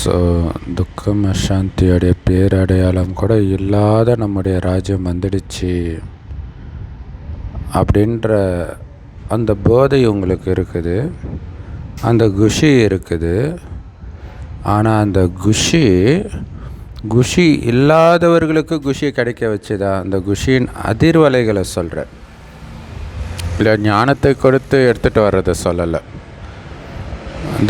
So துக்கம் அசாந்தியோடைய பேரடையாளம் கூட இல்லாத நம்முடைய ராஜ்யம் வந்துடுச்சு அப்படின்ற அந்த போதை உங்களுக்கு இருக்குது, அந்த குஷி இருக்குது. ஆனால் அந்த குஷி இல்லாதவர்களுக்கு குஷி கிடைக்க வச்சுதா? அந்த குஷியின் அதிர்வலைகளை சொல்கிறேன், இல்லை ஞானத்தை கொடுத்து எடுத்துகிட்டு வர்றதை சொல்லலை.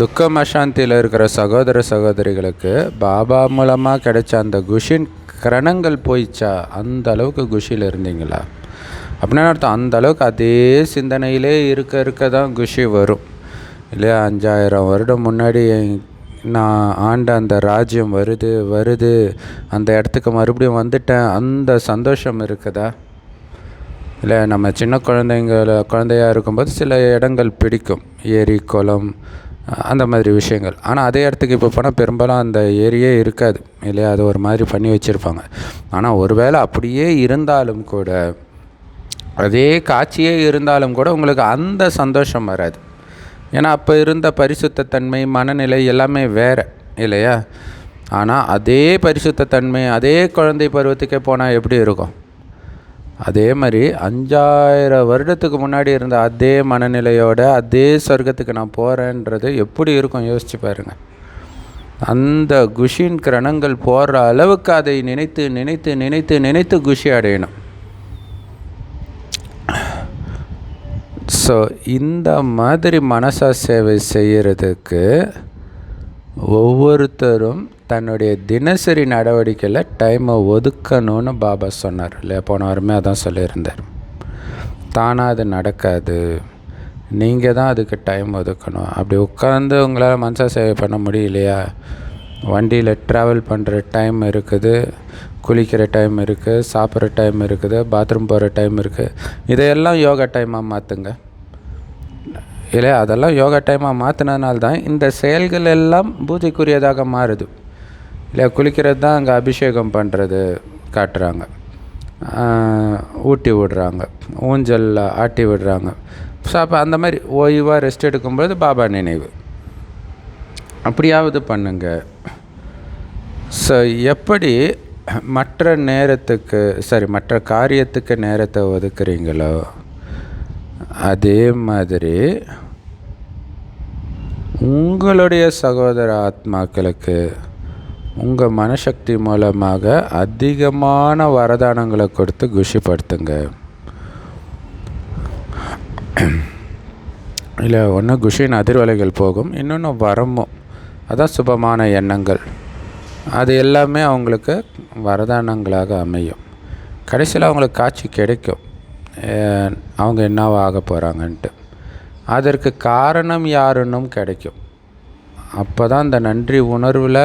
துக்கம் அசாந்தியில் இருக்கிற சகோதர சகோதரிகளுக்கு பாபா மூலமாக கிடைச்ச அந்த குஷின் கிரணங்கள் போயிச்சா? அந்த அளவுக்கு குஷியில் இருந்தீங்களா? அப்படின்னு அர்த்தம் அந்த அளவுக்கு அதே சிந்தனையிலே இருக்க தான் குஷி வரும் இல்லையா? 5000 வருடம் முன்னாடி நான் ஆண்ட அந்த ராஜ்யம் வருது, அந்த இடத்துக்கு மறுபடியும் வந்துட்டேன், அந்த சந்தோஷம் இருக்குதா? இல்லை நம்ம சின்ன குழந்தையாக இருக்கும்போது சில இடங்கள் பிடிக்கும், ஏரி குளம் அந்த மாதிரி விஷயங்கள். ஆனால் அதே இடத்துக்கு இப்போ போனால் பெரும்பாலும் அந்த ஏரியே இருக்காது இல்லையா? அது ஒரு மாதிரி பண்ணி வச்சுருப்பாங்க. ஆனால் ஒருவேளை அப்படியே இருந்தாலும் கூட, அதே காட்சியே இருந்தாலும் கூட உங்களுக்கு அந்த சந்தோஷம் வராது. ஏன்னா அப்போ இருந்த பரிசுத்தன்மை, மனநிலை எல்லாமே வேறு இல்லையா? ஆனால் அதே பரிசுத்தன்மை அதே குழந்தை பருவத்துக்கே போனால் எப்படி இருக்கும்? அதே மாதிரி 5000 வருடத்துக்கு முன்னாடி இருந்த அதே மனநிலையோட அதே சொர்க்கத்துக்கு நான் போகிறேன்றது எப்படி இருக்கும் யோசிச்சு பாருங்கள். அந்த குஷின் கிரணங்கள் போடுற அளவுக்கு அதை நினைத்து நினைத்து நினைத்து நினைத்து குஷி அடையணும். ஸோ இந்த மாதிரி மனசா சேவை செய்கிறதுக்கு ஒவ்வொருத்தரும் தன்னுடைய தினசரி நடவடிக்கையில் டைமை ஒதுக்கணும்னு பாபா சொன்னார் இல்லையா? போன வாரமே அதான் சொல்லியிருந்தார். தானாக அது நடக்காது, நீங்கள் தான் அதுக்கு டைம் ஒதுக்கணும். அப்படி உட்காந்து உங்களால் மனசா சேவை பண்ண முடியலையா? வண்டியில் ட்ராவல் பண்ணுற டைம் இருக்குது, குளிக்கிற டைம் இருக்குது, சாப்பிட்ற டைம் இருக்குது, பாத்ரூம் போகிற டைம் இருக்குது. இதையெல்லாம் யோகா டைமாக மாற்றுங்க இல்லையா? அதெல்லாம் யோகா டைமாக மாற்றினதுனால தான் இந்த செயல்கள் எல்லாம் பூஜைக்குரியதாக மாறுது இல்லையா? குளிக்கிறது தான் அங்கே அபிஷேகம் பண்ணுறது காட்டுறாங்க, ஊட்டி விடுறாங்க, ஊஞ்சலில் ஆட்டி விடுறாங்க. ஸோ அப்போ அந்த மாதிரி ஓய்வாக ரெஸ்ட் எடுக்கும்பொழுது பாபா நினைவு அப்படியாவது பண்ணுங்க. ஸோ எப்படி மற்ற காரியத்துக்கு நேரத்தை ஒதுக்குறீங்களோ அதே மாதிரி உங்களுடைய சகோதர ஆத்மாக்களுக்கு உங்கள் மனசக்தி மூலமாக அதிகமான வரதானங்களை கொடுத்து குஷிப்படுத்துங்க. இல்லை ஒன்று குஷின் அதிர்வலைகள் போகும், இன்னொன்று வரமும், அதான் சுபமான எண்ணங்கள். அது எல்லாமே அவங்களுக்கு வரதானங்களாக அமையும். கடைசியில் அவங்களுக்கு காட்சி கிடைக்கும் அவங்க என்னவாக போகிறாங்கன்ட்டு. அதற்கு காரணம் யாருன்னும் கிடைக்கும். அப்போ தான் அந்த நன்றி உணர்வில்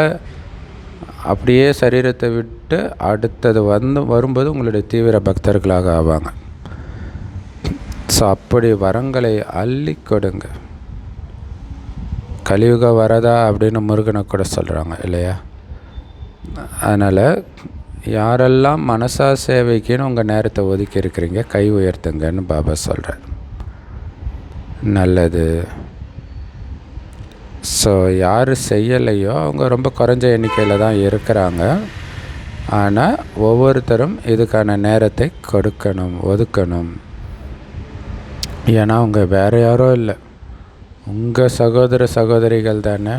அப்படியே சரீரத்தை விட்டு அடுத்தது வரும்போது உங்களுடைய தீவிர பக்தர்களாக ஆவாங்க. ஸோ அப்படி வரங்களை அள்ளி கொடுங்க. கலியுக வரதா அப்படின்னு முருகனை கூட சொல்கிறாங்க இல்லையா? அதனால் யாரெல்லாம் மனசா சேவைக்குன்னு உங்கள் நேரத்தை ஒதுக்கி இருக்கிறீங்க கை உயர்த்துங்கன்னு பாபா சொல்கிறார். நல்லது. ஸோ யார் செய்யலையோ அவங்க ரொம்ப குறைஞ்ச எண்ணிக்கையில் தான் இருக்கிறாங்க. ஆனால் ஒவ்வொருத்தரும் இதுக்கான நேரத்தை ஒதுக்கணும். ஏன்னா அவங்க வேறு யாரும் இல்லை, உங்கள் சகோதர சகோதரிகள் தானே.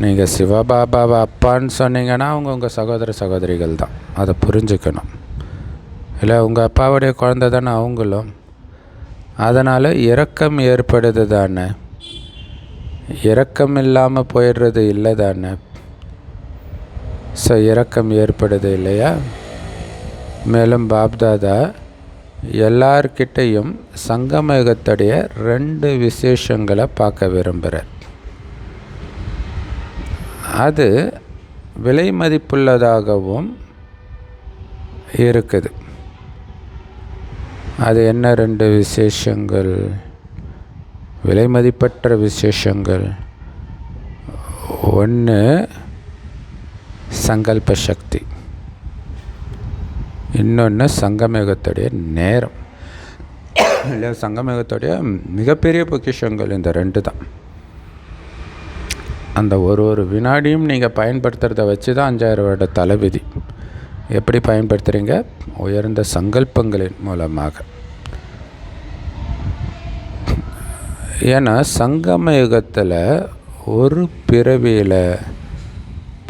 நீங்கள் சிவபாபாவை அப்பான்னு சொன்னீங்கன்னா அவங்க உங்கள் சகோதர சகோதரிகள் தான், அதை புரிஞ்சுக்கணும். இல்லை உங்கள் அப்பாவுடைய குழந்தை தானே அவங்களும். அதனால் இரக்கம் ஏற்படுது தானே, இரக்கம் இல்லாமல் போயிடுறது இல்லை தானே. ஸோ இரக்கம் ஏற்படுது இல்லையா? மேலும் பாப்தாதா எல்லார்கிட்டையும் சங்கமயுகத்துடைய 2 விசேஷங்களை பார்க்க விரும்புகிறார். அது விலை மதிப்புள்ளதாகவும் இருக்குது. அது என்ன 2 விசேஷங்கள்? விலை மதிப்பற்ற விசேஷங்கள். ஒன்று சங்கல்ப சக்தி, இன்னொன்று சங்கமயுகத்துடைய நேரம். இல்லை சங்கமயுகத்துடைய மிகப்பெரிய பொக்கிஷங்கள் இந்த 2 தான். அந்த ஒரு வினாடியும் நீங்கள் பயன்படுத்துகிறத வச்சு தான் 5000 வருட தளபதி. எப்படி பயன்படுத்துகிறீங்க? உயர்ந்த சங்கல்பங்களின் மூலமாக. ஏன்னா சங்கம யுகத்தில் ஒரு பிறவியில்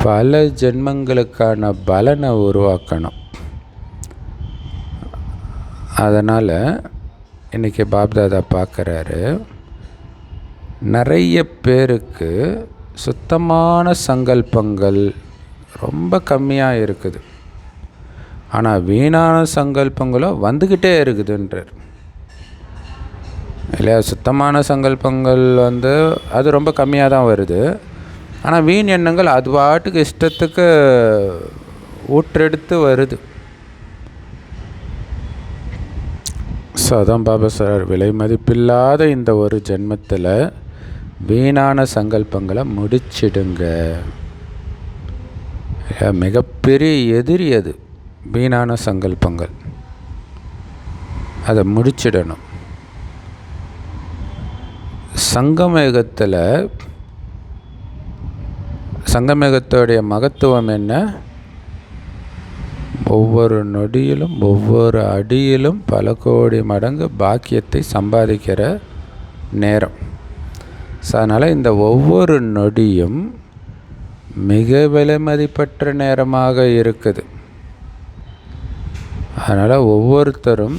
பல ஜென்மங்களுக்கான பலனை உருவாக்கணும். அதனால் இன்றைக்கி பாப்தாதா பார்க்குறாரு, நிறைய பேருக்கு சுத்தமான சங்கல்பங்கள் ரொம்ப கம்மியாக இருக்குது, ஆனால் வீணான சங்கல்பங்களும் வந்துக்கிட்டே இருக்குதுன்றார் இல்லையா? சுத்தமான சங்கல்பங்கள் அது ரொம்ப கம்மியாக தான் வருது, ஆனால் வீண் எண்ணங்கள் அது பாட்டுக்கு இஷ்டத்துக்கு ஊற்றெடுத்து வருது. ஸோ அதான் பாபா சார், விலை மதிப்பில்லாத இந்த ஒரு ஜென்மத்தில் வீணான சங்கல்பங்களை முடிச்சிடுங்க. மிகப்பெரிய எதிரி அது வீணான சங்கல்பங்கள், அதை முடிச்சிடணும். சங்கமயுகத்தோடைய மகத்துவம் என்ன? ஒவ்வொரு நொடியிலும் ஒவ்வொரு அடியிலும் பல கோடி மடங்கு பாக்கியத்தை சம்பாதிக்கிற நேரம். ஸோ அதனால் இந்த ஒவ்வொரு நொடியும் மிக விலை மதிப்பற்ற நேரமாக இருக்குது. அதனால் ஒவ்வொருத்தரும்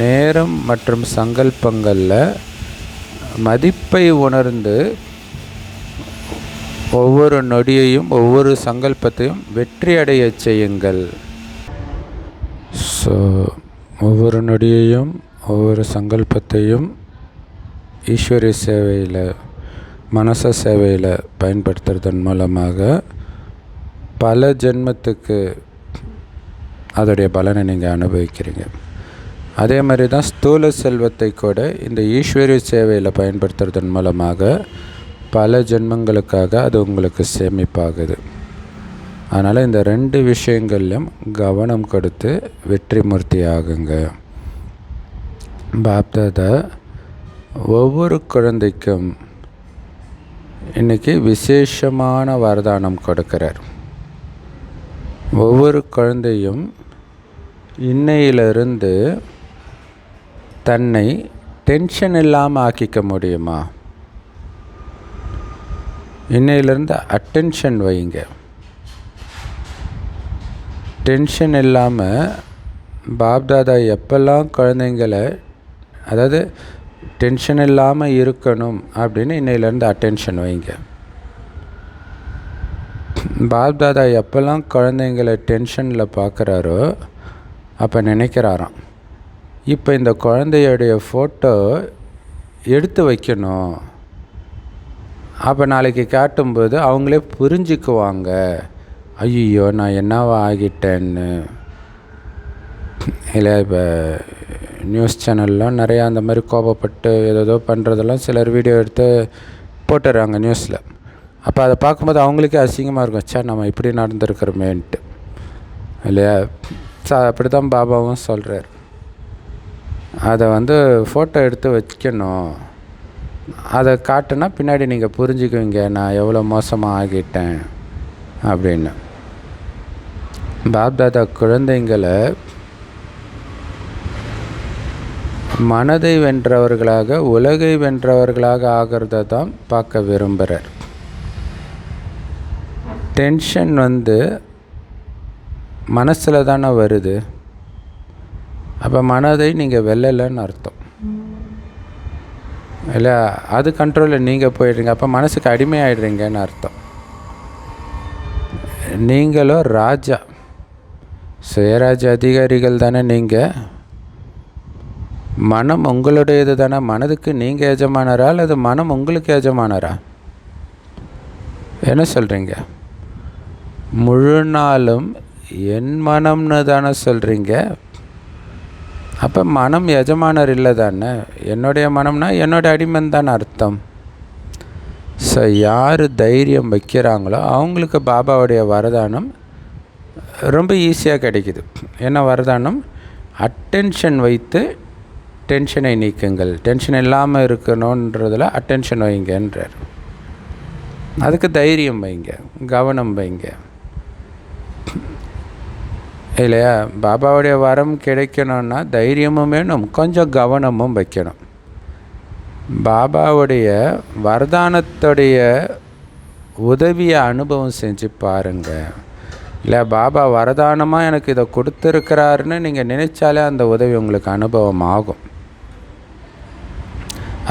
நேரம் மற்றும் சங்கல்பங்களில் மதிப்பை உணர்ந்து ஒவ்வொரு நொடியையும் ஒவ்வொரு சங்கல்பத்தையும் வெற்றி அடைய செய்யுங்கள். ஸோ ஒவ்வொரு நொடியையும் ஒவ்வொரு சங்கல்பத்தையும் ஈஸ்வரிய சேவையில், மனச சேவையில் பயன்படுத்துறதன் மூலமாக பல ஜென்மத்துக்கு அதோடைய பலனை நீங்கள் அனுபவிக்கிறீங்க. அதே மாதிரி தான் ஸ்தூல செல்வத்தை கூட இந்த ஈஸ்வரிய சேவையில் பயன்படுத்துறதன் மூலமாக பல ஜென்மங்களுக்காக அது உங்களுக்கு சேமிப்பாகுது. அதனால் இந்த 2 விஷயங்கள்லையும் கவனம் கொடுத்து வெற்றி மூர்த்தி ஆகுங்க. பாப்தாதா ஒவ்வொரு குழந்தைக்கும் இன்றைக்கி விசேஷமான வரதானம் கொடுக்கிறார். ஒவ்வொரு குழந்தையும் இன்னையிலிருந்து தன்னை டென்ஷன் இல்லாமல் ஆக்கிக்க முடியுமா? இன்னையிலேருந்து அட்டென்ஷன் வைங்க. டென்ஷன் இல்லாமல் பாப்தாதா எப்பெல்லாம் குழந்தைங்களை, அதாவது டென்ஷன் இல்லாமல் இருக்கணும் அப்படின்னு இன்னையிலேருந்து அட்டென்ஷன் வைங்க. பாப்தாதா எப்பெல்லாம் குழந்தைங்களை டென்ஷனில் பார்க்குறாரோ அப்போ நினைக்கிறாராம், இப்போ இந்த குழந்தையோடைய ஃபோட்டோ எடுத்து வைக்கணும், அப்போ நாளைக்கு காட்டும்போது அவங்களே புரிஞ்சுக்குவாங்க, ஐயோ நான் என்னவா ஆகிட்டேன்னு. இல்லை இப்போ நியூஸ் சேனல்லாம் நிறையா அந்த மாதிரி கோபப்பட்டு ஏதோ பண்ணுறதெல்லாம் சிலர் வீடியோ எடுத்து போட்டுடுறாங்க நியூஸில். அப்போ அதை பார்க்கும்போது அவங்களுக்கே அசிங்கமாக இருக்கும், சே நம்ம இப்படி நடந்துருக்கிறோமேன்ட்டு இல்லையா? அப்படி தான் பாபாவும் சொல்கிறார், அதை ஃபோட்டோ எடுத்து வைக்கணும், அதை காட்டுனா பின்னாடி நீங்கள் புரிஞ்சுக்குவீங்க நான் எவ்வளோ மோசமாக ஆகிட்டேன் அப்படின்னு. பாப்தாதா குழந்தைங்களை மனதை வென்றவர்களாக, உலகை வென்றவர்களாக ஆகிறத தான் பார்க்க விரும்புகிறார். டென்ஷன் மனசில் தானே வருது, அப்போ மனதை நீங்கள் வெல்லலைன்னு அர்த்தம் இல்லை? அது கண்ட்ரோலில் நீங்கள் போயிடுறீங்க, அப்போ மனசுக்கு அடிமையாயிடுறீங்கன்னு அர்த்தம். நீங்களும் ராஜா, சுயராஜ்ய அதிகாரிகள் தானே நீங்கள். மனம் உங்களுடையது தானே. மனதுக்கு நீங்கள் எஜமானரா அல்லது மனம் உங்களுக்கு எஜமானரா? என்ன சொல்கிறீங்க? முழு நாளும் என் மனம்னு தானே சொல்கிறீங்க. அப்போ மனம் எஜமானர் இல்லை தானே. என்னுடைய மனம்னா என்னோடய அடிமன் தானே அர்த்தம். ஸோ யார் தைரியம் வைக்கிறாங்களோ அவங்களுக்கு பாபாவுடைய வரதானம் ரொம்ப ஈஸியாக கிடைக்குது. என்ன வரதானம்? அட்டென்ஷன் வைத்து டென்ஷனை நீக்குங்கள். டென்ஷன் இல்லாமல் இருக்கணுன்றதில் அட்டென்ஷன் வைங்கன்றார். அதுக்கு தைரியம் வைங்க, கவனம் வைங்க, இல்லையா? பாபாவுடைய வரம் கிடைக்கணும்னா தைரியமும் வேணும், கொஞ்சம் கவனமும் வைக்கணும். பாபாவுடைய வரதானத்துடைய உதவியை அனுபவம் செஞ்சு பாருங்கள். இல்லை, பாபா வரதானமாக எனக்கு இதை கொடுத்துருக்கிறாருன்னு நீங்கள் நினைச்சாலே அந்த உதவி உங்களுக்கு அனுபவம் ஆகும்.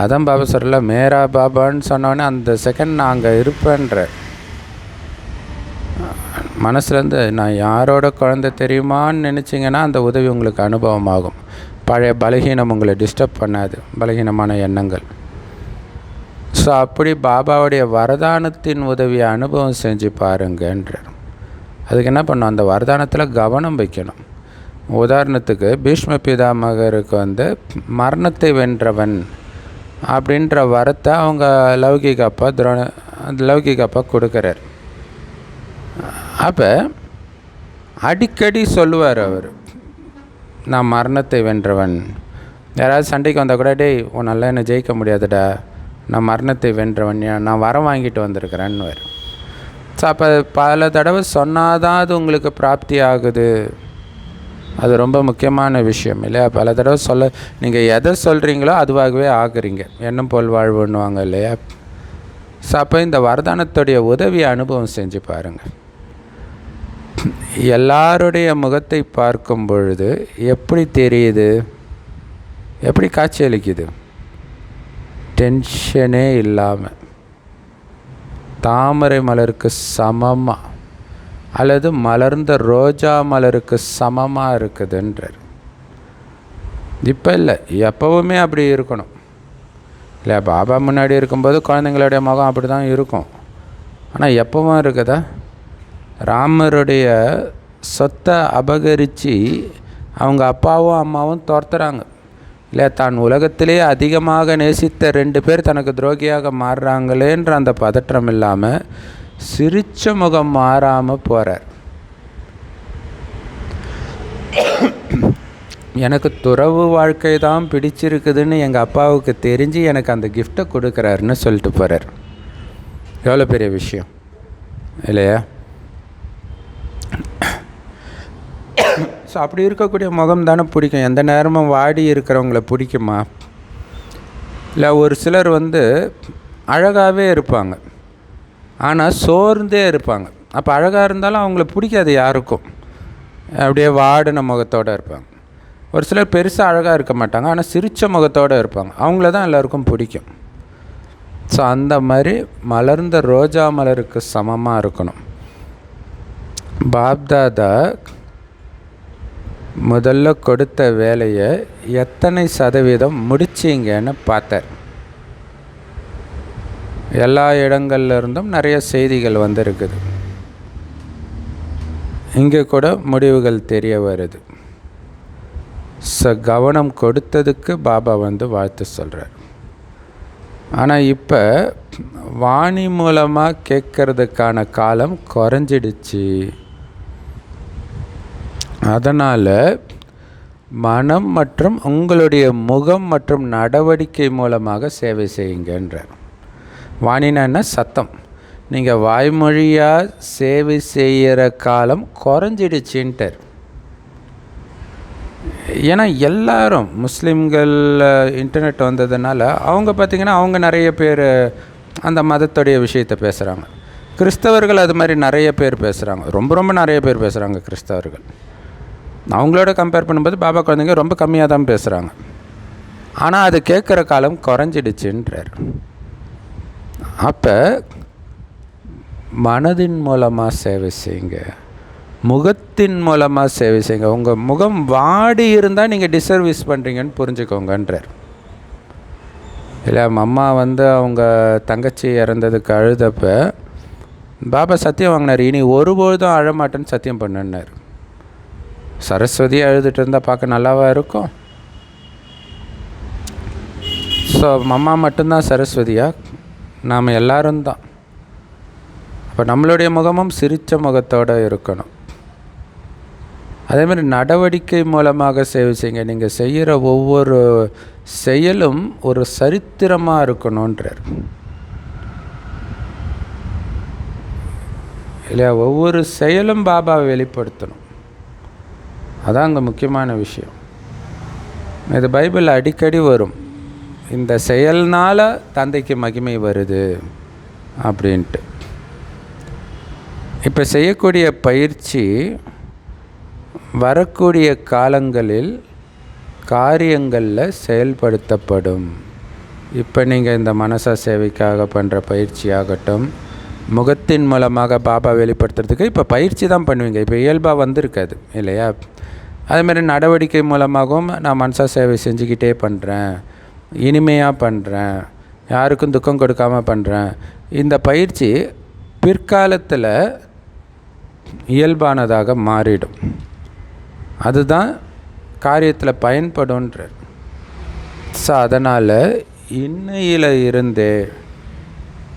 அதான் பாபா சொல்லல, மேரா பாபான்னு சொன்னோன்னே அந்த செகண்ட் நான் அங்கே இருப்பேன்ற மனசுலேருந்து நான் யாரோட குழந்தை தெரியுமான்னு நினச்சிங்கன்னா அந்த உதவி உங்களுக்கு அனுபவம் ஆகும். பழைய பலகீனம் உங்களை டிஸ்டர்ப் பண்ணாது, பலகீனமான எண்ணங்கள். ஸோ அப்படி பாபாவுடைய வரதானத்தின் உதவியை அனுபவம் செஞ்சு பாருங்கன்றார். அதுக்கு என்ன பண்ணணும்? அந்த வரதானத்தில் கவனம் வைக்கணும். உதாரணத்துக்கு பீஷ்ம பிதாமகருக்கு மரணத்தை வென்றவன் அப்படின்ற வரத்தை அவங்க லௌகிக அப்பா கொடுக்குறார். அப்போ அடிக்கடி சொல்லுவார் அவர், நான் மரணத்தை வென்றவன். யாராவது சண்டைக்கு வந்தால் கூட, டேய் உன்னால் என்ன ஜெயிக்க முடியாதுடா, நான் மரணத்தை வென்றவன், நான் வரம் வாங்கிட்டு வந்திருக்கிறேன்னு வரும். ஸோ அப்போ பல தடவை சொன்னாதான் அது உங்களுக்கு பிராப்தி ஆகுது. அது ரொம்ப முக்கியமான விஷயம் இல்லையா? பல தடவை நீங்கள் எதை சொல்கிறீங்களோ அதுவாகவே ஆகுறீங்க. எண்ணம் போல் வாழ்வுன்னுவாங்க இல்லையா? ஸோ அப்போ இந்த வரதானத்துடைய உதவியை அனுபவம் செஞ்சு பாருங்கள். எல்லாருடைய முகத்தை பார்க்கும் பொழுது எப்படி தெரியுது, எப்படி காட்சியளிக்குது? டென்ஷனே இல்லாமல், தாமரை மலருக்கு சமமாக அல்லது மலர்ந்த ரோஜா மலருக்கு சமமாக இருக்குதுன்றார். இப்போ இல்லை, எப்போவுமே அப்படி இருக்கணும் இல்லை? பாபா முன்னாடி இருக்கும்போது குழந்தைங்களுடைய முகம் அப்படி தான் இருக்கும். ஆனால் எப்பவும் இருக்குதா? ராமருடைய சொத்தை அபகரித்து அவங்க அப்பாவும் அம்மாவும் துரத்துறாங்க இல்லை? தான் உலகத்திலே அதிகமாக நேசித்த 2 பேர் தனக்கு துரோகியாக மாறுறாங்களேன்ற அந்த பதற்றம் இல்லாமல் சிரிச்ச முகம் மாறாமல் போகிறார். எனக்கு துறவு வாழ்க்கை தான் பிடிச்சிருக்குதுன்னு எங்கள் அப்பாவுக்கு தெரிஞ்சு எனக்கு அந்த கிஃப்டை கொடுக்குறாருன்னு சொல்லிட்டு போகிறார். எவ்வளோ பெரிய விஷயம் இல்லையா? ஸோ அப்படி இருக்கக்கூடிய முகம் தானே பிடிக்கும். எந்த நேரமும் வாடி இருக்கிறவங்கள பிடிக்குமா? இல்லை, ஒரு சிலர் அழகாகவே இருப்பாங்க, ஆனால் சோர்ந்தே இருப்பாங்க. அப்போ அழகாக இருந்தாலும் அவங்கள பிடிக்காது யாருக்கும், அப்படியே வாடின முகத்தோடு இருப்பாங்க. ஒரு சிலர் பெருசாக அழகாக இருக்க மாட்டாங்க, ஆனால் சிரித்த முகத்தோடு இருப்பாங்க, அவங்கள தான் எல்லாருக்கும் பிடிக்கும். ஸோ அந்த மாதிரி மலர்ந்த ரோஜா மலருக்கு சமமாக இருக்கணும். பாப்தாதா முதல்ல கொடுத்த வேலையை எத்தனை சதவீதம் முடிச்சிங்கன்னு பார்த்தார். எல்லா இடங்கள்லேருந்தும் நிறைய செய்திகள் வந்திருக்குது. இங்கே கூட முடிவுகள் தெரிய வருது. கவனம் கொடுத்ததுக்கு பாபா வாழ்த்து சொல்கிறார். ஆனால் இப்போ வாணி மூலமாக கேட்கறதுக்கான காலம் குறைஞ்சிடுச்சு. அதனால் மனம் மற்றும் உங்களுடைய முகம் மற்றும் நடவடிக்கை மூலமாக சேவை செய்யுங்கன்றார். வாணினா சத்தம். நீங்கள் வாய்மொழியாக சேவை செய்கிற காலம் குறைஞ்சிடுச்சின்ட்டார். ஏன்னா எல்லாரும் முஸ்லீம்கள் இன்டர்நெட் வந்ததுனால அவங்க பார்த்திங்கன்னா அவங்க நிறைய பேர் அந்த மதத்துடைய விஷயத்தை பேசுகிறாங்க. கிறிஸ்தவர்கள் அது மாதிரி நிறைய பேர் பேசுகிறாங்க, ரொம்ப நிறைய பேர் பேசுகிறாங்க கிறிஸ்தவர்கள். அவங்களோட கம்பேர் பண்ணும்போது பாபா குழந்தைங்க ரொம்ப கம்மியாக தான் பேசுகிறாங்க. ஆனால் அது கேட்குற காலம் குறைஞ்சிடுச்சுன்றார். அப்போ மனதின் மூலமாக சேவை செய்யுங்க, முகத்தின் மூலமாக சேவை செய்யுங்க. உங்கள் முகம் வாடி இருந்தால் நீங்கள் டிசர்வீஸ் பண்ணுறீங்கன்னு புரிஞ்சுக்கோங்கன்றார். இல்லை, அம்மா அவங்க தங்கச்சி இறந்ததுக்கு அழுதப்போ பாபா சத்தியம் வாங்கினார், இனி ஒருபொழுதும் அழமாட்டேன்னு சத்தியம் பண்ணுன்னார். சரஸ்வதியை அழுதுட்டு இருந்தால் பார்க்க நல்லாவா இருக்கும்? ஸோ அம்மா மட்டும்தான் சரஸ்வதியா? நாம் எல்லாரும் தான். அப்போ நம்மளுடைய முகமும் சிரித்த முகத்தோடு இருக்கணும். அதேமாதிரி நடவடிக்கை மூலமாக சேவை செய்யுங்க. நீங்கள் செய்கிற ஒவ்வொரு செயலும் ஒரு சரித்திரமாக இருக்கணுன்றார். இல்லையா? ஒவ்வொரு செயலும் பாபாவை வெளிப்படுத்தணும். அதான் அங்கே முக்கியமான விஷயம். இது பைபிள் அடிக்கடி வரும், இந்த செயல்னால் தந்தைக்கு மகிமை வருது அப்படின்ட்டு. இப்போ செய்யக்கூடிய பயிற்சி வரக்கூடிய காலங்களில் காரியங்களில் செயல்படுத்தப்படும். இப்போ நீங்கள் இந்த மனசா சேவைக்காக பண்ணுற பயிற்சியாகட்டும், முகத்தின் மூலமாக பாபா வெளிப்படுத்துறதுக்கு இப்போ பயிற்சி தான் பண்ணுவீங்க. இப்போ இயல்பாக வந்திருக்காது இல்லையா? அதுமாரி நடவடிக்கை மூலமாகவும் நான் மனசா சேவை செஞ்சுக்கிட்டே பண்ணுறேன், இனிமையாக பண்ணுறேன், யாருக்கும் துக்கம் கொடுக்காமல் பண்ணுறேன். இந்த பயிற்சி பிற்காலத்தில் இயல்பானதாக மாறிடும். அதுதான் காரியத்தில் பயன்படும்ன்றார். ஸோ அதனால் இன்னையில் இருந்தே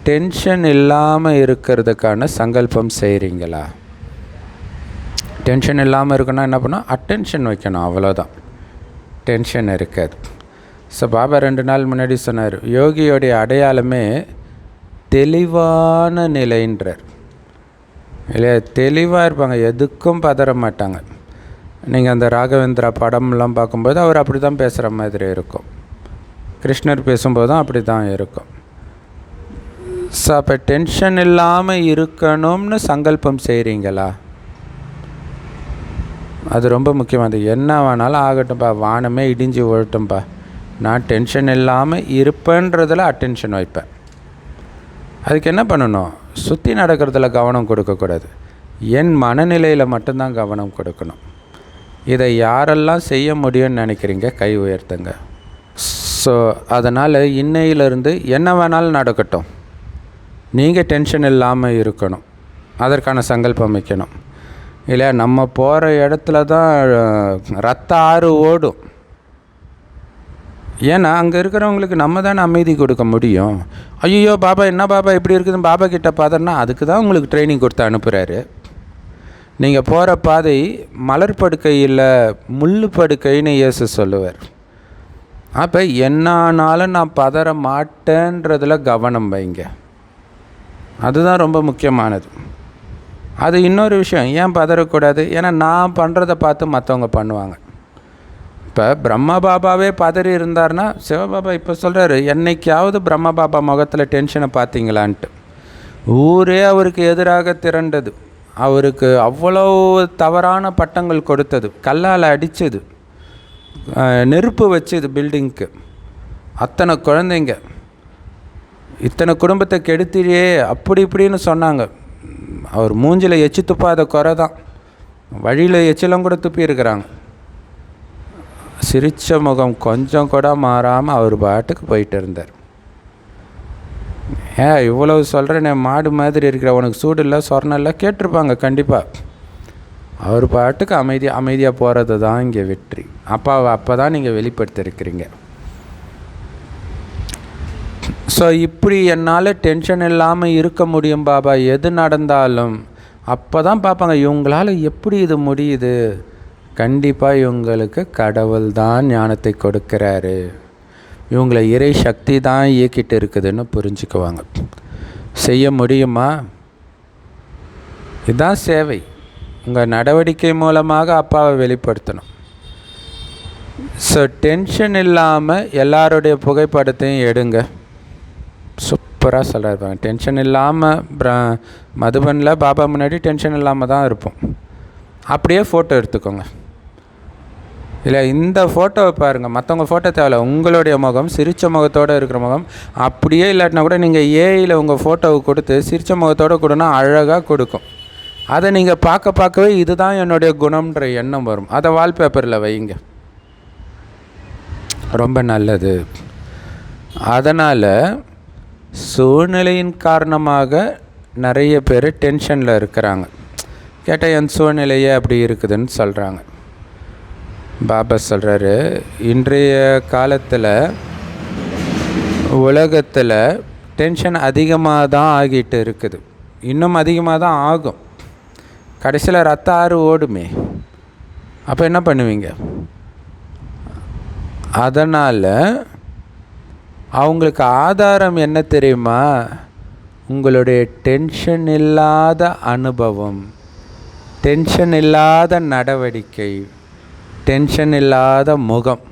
டென்ஷன் இல்லாமல் இருக்கிறதுக்கான சங்கல்பம் செய்கிறீங்களா? டென்ஷன் இல்லாமல் இருக்கணும் என்ன பண்ணணும்? அட்டென்ஷன் வைக்கணும், அவ்வளோதான். டென்ஷன் இருக்காது. ஸோ பாபா 2 நாள் முன்னாடி சொன்னார், யோகியோடைய அடையாளமே தெளிவான நிலைன்றார் இல்லையா? தெளிவாக இருப்பாங்க, எதுக்கும் பதற மாட்டாங்க. நீங்கள் அந்த ராகவேந்திரா படம்லாம் பார்க்கும்போது அவர் அப்படி தான் பேசுகிற மாதிரி இருக்கும். கிருஷ்ணர் பேசும்போதும் அப்படி தான் இருக்கும். ஸோ அப்போ டென்ஷன் இல்லாமல் இருக்கணும்னு சங்கல்பம் செய்கிறீங்களா? அது ரொம்ப முக்கியமானது. என்ன வேணாலும் ஆகட்டும்ப்பா, வானமே இடிஞ்சு விழட்டும்ப்பா, நான் டென்ஷன் இல்லாமல் இருப்பேன்றதில் அட்டென்ஷன் வைப்பேன். அதுக்கு என்ன பண்ணணும்? சுற்றி நடக்கிறதுல கவனம் கொடுக்கக்கூடாது, என் மனநிலையில் மட்டும்தான் கவனம் கொடுக்கணும். இதை யாரெல்லாம் செய்ய முடியும்னு நினைக்கிறீங்க? கை உயர்த்துங்க. ஸோ அதனால் இன்னையிலிருந்து என்ன வேணாலும் நடக்கட்டும், நீங்கள் டென்ஷன் இல்லாமல் இருக்கணும், அதற்கான சங்கல்பம் வைக்கணும் இல்லையா? நம்ம போகிற இடத்துல தான் ரத்த ஆறு ஓடும். ஏன்னா அங்கே இருக்கிறவங்களுக்கு நம்ம தானே அமைதி கொடுக்க முடியும். ஐயோ பாபா என்ன பாபா இப்படி இருக்குதுன்னு பாபா கிட்ட பாதர்னா அதுக்கு தான் உங்களுக்கு ட்ரைனிங் கொடுத்து அனுப்புகிறாரு. நீங்கள் போகிற பாதை மலர் படுக்கை இல்லை, முள் படுக்கைன்னு இயேசு சொல்லுவார். அப்போ என்னானாலும் நான் பதற மாட்டேன்றதில் கவனம் வைங்க, அதுதான் ரொம்ப முக்கியமானது. அது இன்னொரு விஷயம், ஏன் பதறக்கூடாது? ஏன்னா நான் பண்ணுறதை பார்த்து மற்றவங்க பண்ணுவாங்க. இப்போ பிரம்மா பாபாவே பதறி இருந்தார்னா, சிவபாபா இப்போ சொல்கிறாரு, என்னைக்காவது பிரம்மா பாபா முகத்தில் டென்ஷனை பார்த்தீங்களான்ட்டு. ஊரே அவருக்கு எதிராக திரண்டது, அவருக்கு அவ்வளோ தவறான பட்டங்கள் கொடுத்தது, கல்லால் அடித்தது, நெருப்பு வச்சது பில்டிங்க்கு, அத்தனை குழந்தைங்க, இத்தனை குடும்பத்தை கெடுத்தியே அப்படி இப்படின்னு சொன்னாங்க. அவர் மூஞ்சில் எச்சி துப்பாத குறை தான், வழியில் எச்சிலாம் கூட துப்பி இருக்கிறாங்க. சிரித்த முகம் கொஞ்சம் கூட மாறாமல் அவர் பாட்டுக்கு போயிட்டு இருந்தார். இவ்வளவு சொல்கிறேன், மாடு மாதிரி இருக்கிற, உனக்கு சூடு இல்லை சொர்ணம் இல்லை கேட்டிருப்பாங்க கண்டிப்பாக. அவர் பாட்டுக்கு அமைதியாக போகிறது தான் இங்கே வெற்றி. அப்போ தான் நீங்கள் வெளிப்படுத்திருக்கிறீங்க. ஸோ இப்படி என்னால் டென்ஷன் இல்லாமல் இருக்க முடியும் பாபா, எது நடந்தாலும். அப்போ தான் பார்ப்பாங்க, இவங்களால் எப்படி இது முடியுது. கண்டிப்பாக இவங்களுக்கு கடவுள் தான் ஞானத்தை கொடுக்கிறாரு, இவங்களை இறை சக்தி தான் இயக்கிட்டு இருக்குதுன்னு புரிஞ்சுக்குவாங்க. செய்ய முடியுமா? இதுதான் சேவை. உங்கள் நடவடிக்கை மூலமாக அப்பாவை வெளிப்படுத்தணும். ஸோ டென்ஷன் இல்லாமல் எல்லாருடைய புகைப்படத்தையும் எடுங்க. சூப்பராக சொல்கிறாருப்பாங்க. டென்ஷன் இல்லாமல் மதுபனில் பாபா முன்னாடி டென்ஷன் இல்லாமல் தான் இருப்போம். அப்படியே ஃபோட்டோ எடுத்துக்கோங்க. இல்லை இந்த ஃபோட்டோவை பாருங்கள், மற்றவங்க ஃபோட்டோ தேவையில்ல, உங்களுடைய முகம் சிரித்த முகத்தோடு இருக்கிற முகம். அப்படியே இல்லாட்டினா கூட நீங்கள் ஏஐயில் உங்கள் ஃபோட்டோவை கொடுத்து சிரித்த முகத்தோடு கொடுனா அழகாக கொடுக்கும். அதை நீங்கள் பார்க்கவே இதுதான் என்னுடைய குணம்ன்ற எண்ணம் வரும். அதை வால்பேப்பரில் வைங்க, ரொம்ப நல்லது. அதனால் சூழ்நிலையின் காரணமாக நிறைய பேர் டென்ஷனில் இருக்கிறாங்க. கேட்டால் என் சூழ்நிலையே அப்படி இருக்குதுன்னு சொல்கிறாங்க. பாபா சொல்கிறாரு, இன்றைய காலத்தில் உலகத்தில் டென்ஷன் அதிகமாக தான் ஆகிட்டு இருக்குது, இன்னும் அதிகமாக தான் ஆகும். கடைசியில் ரத்த ஆறு ஓடுமே, அப்போ என்ன பண்ணுவீங்க? அதனால் அவங்களுக்கு ஆதாரம் என்ன தெரியுமா? உங்களுடைய டென்ஷன் இல்லாத அனுபவம், டென்ஷன் இல்லாத நடவடிக்கை, டென்ஷன் இல்லாத முகம்,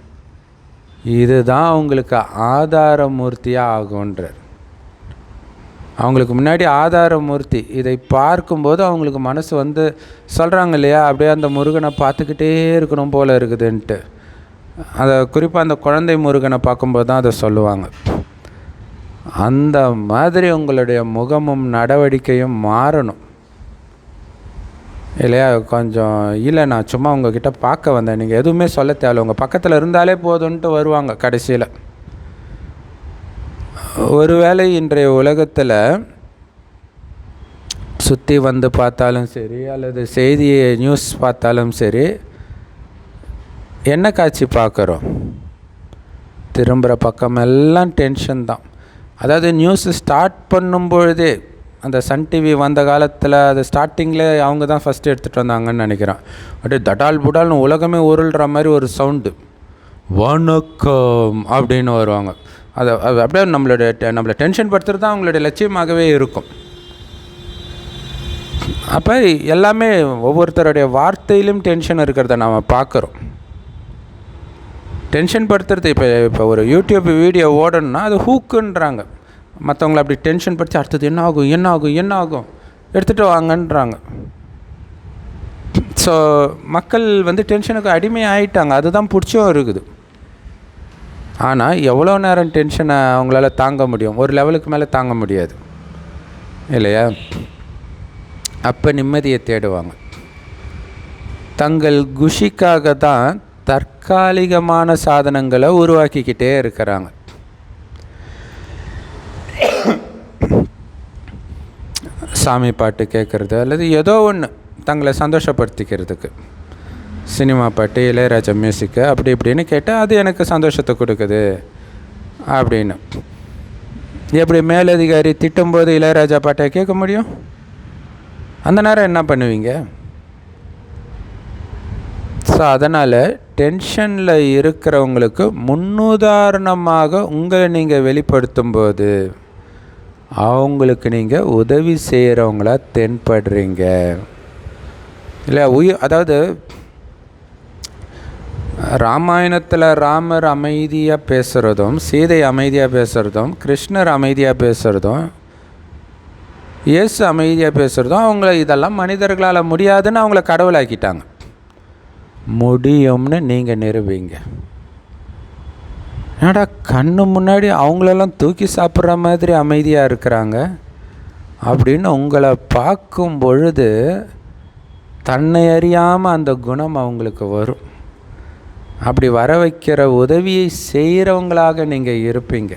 இதுதான் உங்களுக்கு ஆதாரமூர்த்தியாக ஆகுன்றார். அவங்களுக்கு முன்னாடி ஆதாரமூர்த்தி இதை பார்க்கும்போது அவங்களுக்கு மனசு வந்து சொல்கிறாங்க இல்லையா, அப்படியே அந்த முருகனை பார்த்துக்கிட்டே இருக்கணும் போல் இருக்குதுன்ட்டு. அதை குறிப்பாக அந்த குழந்தை முருகனை பார்க்கும்போது தான் அதை சொல்லுவாங்க. அந்த மாதிரி உங்களுடைய முகமும் நடவடிக்கையும் மாறணும் இல்லையா. கொஞ்சம் இல்லை, நான் சும்மா உங்ககிட்ட பார்க்க வந்தேன், நீங்கள் எதுவுமே சொல்ல தேவையில்ல, உங்கள் பக்கத்தில் இருந்தாலே போதுன்ட்டு வருவாங்க கடைசியில். ஒருவேளை இன்றைய உலகத்தில் சுற்றி வந்து பார்த்தாலும் சரி, அல்லது செய்தியை நியூஸ் பார்த்தாலும் சரி, என்ன காட்சி பார்க்குறோம்? திரும்புகிற பக்கமெல்லாம் டென்ஷன் தான். அதாவது நியூஸ் ஸ்டார்ட் பண்ணும்பொழுதே, அந்த சன் டிவி வந்த காலத்தில் அது ஸ்டார்டிங்கில் அவங்க தான் ஃபஸ்ட்டு எடுத்துகிட்டு வந்தாங்கன்னு நினைக்கிறேன். அப்படியே தடால் புடால்னு உலகமே உருள்ற மாதிரி ஒரு சவுண்டு, வணக்கம் அப்படின்னு வருவாங்க. அது அப்படியே நம்மளை டென்ஷன் படுத்துறது தான் அவங்களுடைய லட்சியமாகவே இருக்கும். அப்போ எல்லாமே ஒவ்வொருத்தருடைய வார்த்தையிலும் டென்ஷன் இருக்கிறத நாம் பார்க்குறோம். டென்ஷன் படுத்துறது இப்போ ஒரு யூடியூப் வீடியோ ஓடணுன்னா அது ஹூக்குன்றாங்க. மற்றவங்கள அப்படி டென்ஷன் படுத்தி அடுத்தது என்ன ஆகும் எடுத்துகிட்டு வாங்கன்றாங்க. ஸோ மக்கள் வந்து டென்ஷனுக்கு அடிமை ஆகிட்டாங்க, அதுதான் பிடிச்சும் இருக்குது. ஆனால் எவ்வளோ நேரம் டென்ஷனை அவங்களால தாங்க முடியும்? ஒரு லெவலுக்கு மேலே தாங்க முடியாது இல்லையா. அப்போ நிம்மதியை தேடுவாங்க. தங்கள் குஷிக்காக தான் தற்காலிகமான சாதனங்களை உருவாக்கிக்கிட்டே இருக்கிறாங்க. சாமி பாட்டு கேட்குறது அல்லது ஏதோ ஒன்று தங்களை சந்தோஷப்படுத்திக்கிறதுக்கு, சினிமா பாட்டு, இளையராஜா மியூசிக்கு அப்படி இப்படின்னு கேட்டால் அது எனக்கு சந்தோஷத்தை கொடுக்குது அப்படின்னு. எப்படி மேலதிகாரி திட்டும்போது இளையராஜா பாட்டை கேட்க முடியும்? அந்த நேரம் என்ன பண்ணுவீங்க? ஸோ அதனால் டென்ஷனில் இருக்கிறவங்களுக்கு முன்னுதாரணமாக உங்களை நீங்கள் வெளிப்படுத்தும்போது அவங்களுக்கு நீங்கள் உதவி செய்கிறவங்களா தென்படுறீங்க இல்லை. அதாவது ராமாயணத்தில் ராமர் அமைதியாக பேசுகிறதும், சீதை அமைதியாக பேசுகிறதும், கிருஷ்ணர் அமைதியாக பேசுகிறதும், இயேசு அமைதியாக பேசுகிறதும், அவங்கள இதெல்லாம் மனிதர்களால் முடியாதுன்னு அவங்கள கடவுளாக்கிட்டாங்க. முடியும்னு நீங்கள் நிரூபிங்க. ஏடா கண்ணு முன்னாடி அவங்களெல்லாம் தூக்கி சாப்பிட்ற மாதிரி அமைதியாக இருக்கிறாங்க அப்படின்னு உங்களை பார்க்கும் பொழுது தன்னை அறியாமல் அந்த குணம் அவங்களுக்கு வரும். அப்படி வர வைக்கிற உதவியை செய்கிறவங்களாக நீங்கள் இருப்பீங்க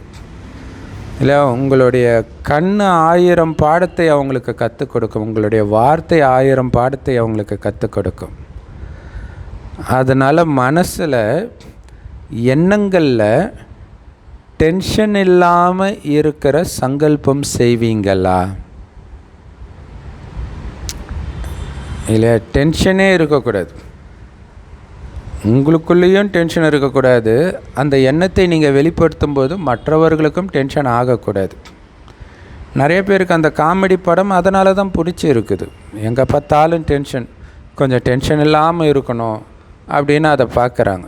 இல்லை. உங்களுடைய கண் 1000 பாடத்தை அவங்களுக்கு கற்றுக் கொடுக்கும், உங்களுடைய வார்த்தை 1000 பாடத்தை அவங்களுக்கு கற்றுக் கொடுக்கும். அதனால் மனசில் எண்ணங்களில் டென்ஷன் இல்லாமல் இருக்கிற சங்கல்பம் செய்வீங்களா? இல்லை, டென்ஷனே இருக்கக்கூடாது, உங்களுக்குள்ளேயும் டென்ஷன் இருக்கக்கூடாது. அந்த எண்ணத்தை நீங்கள் வெளிப்படுத்தும் போது மற்றவர்களுக்கும் டென்ஷன் ஆகக்கூடாது. நிறைய பேருக்கு அந்த காமெடி படம் அதனால தான் பிடிச்சி இருக்குது. எங்கே பார்த்தாலும் டென்ஷன், கொஞ்சம் டென்ஷன் இல்லாமல் இருக்கணும் அப்படின்னு அதை பார்க்குறாங்க.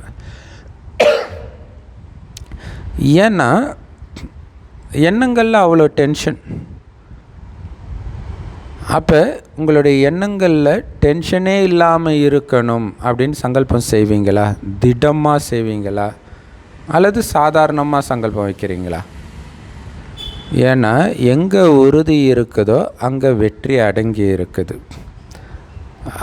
ஏன்னா எண்ணங்களில் அவ்வளோ டென்ஷன். அப்போ உங்களுடைய எண்ணங்களில் டென்ஷனே இல்லாமல் இருக்கணும் அப்படின்னு சங்கல்பம் செய்வீங்களா? திடமாக செய்வீங்களா அல்லது சாதாரணமாக சங்கல்பம் வைக்கிறீங்களா? ஏன்னா எங்கே உறுதி இருக்குதோ அங்கே வெற்றி அடங்கி இருக்குது.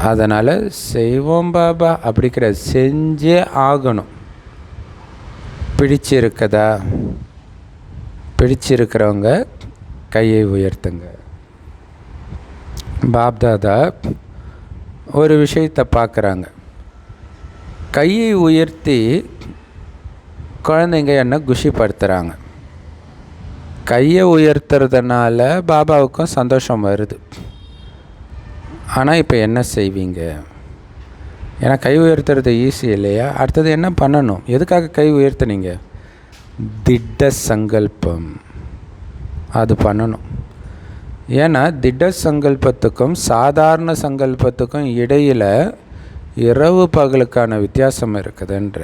அதனால் செய்வோம் பாபா அப்படி கிடையாது, செஞ்சே ஆகணும். பிடிச்சிருக்கதா? பிடிச்சிருக்கிறவங்க கையை உயர்த்துங்க. பாப்தாதா ஒரு விஷயத்தை பார்க்குறாங்க. கையை உயர்த்தி குழந்தைங்க என்ன குஷிப்படுத்துகிறாங்க. கையை உயர்த்துறதுனால பாபாவுக்கும் சந்தோஷம் வருது. ஆனால் இப்போ என்ன செய்வீங்க? ஏன்னா கை உயர்த்துறது ஈஸி இல்லையா? அடுத்தது என்ன பண்ணணும்? எதுக்காக கை உயர்த்துனீங்க? திட்ட சங்கல்பம் அது பண்ணணும். ஏன்னா திட சங்கல்பத்துக்கும் சாதாரண சங்கல்பத்துக்கும் இடையில் இரவு பகலுக்கான வித்தியாசம் இருக்குதுன்ற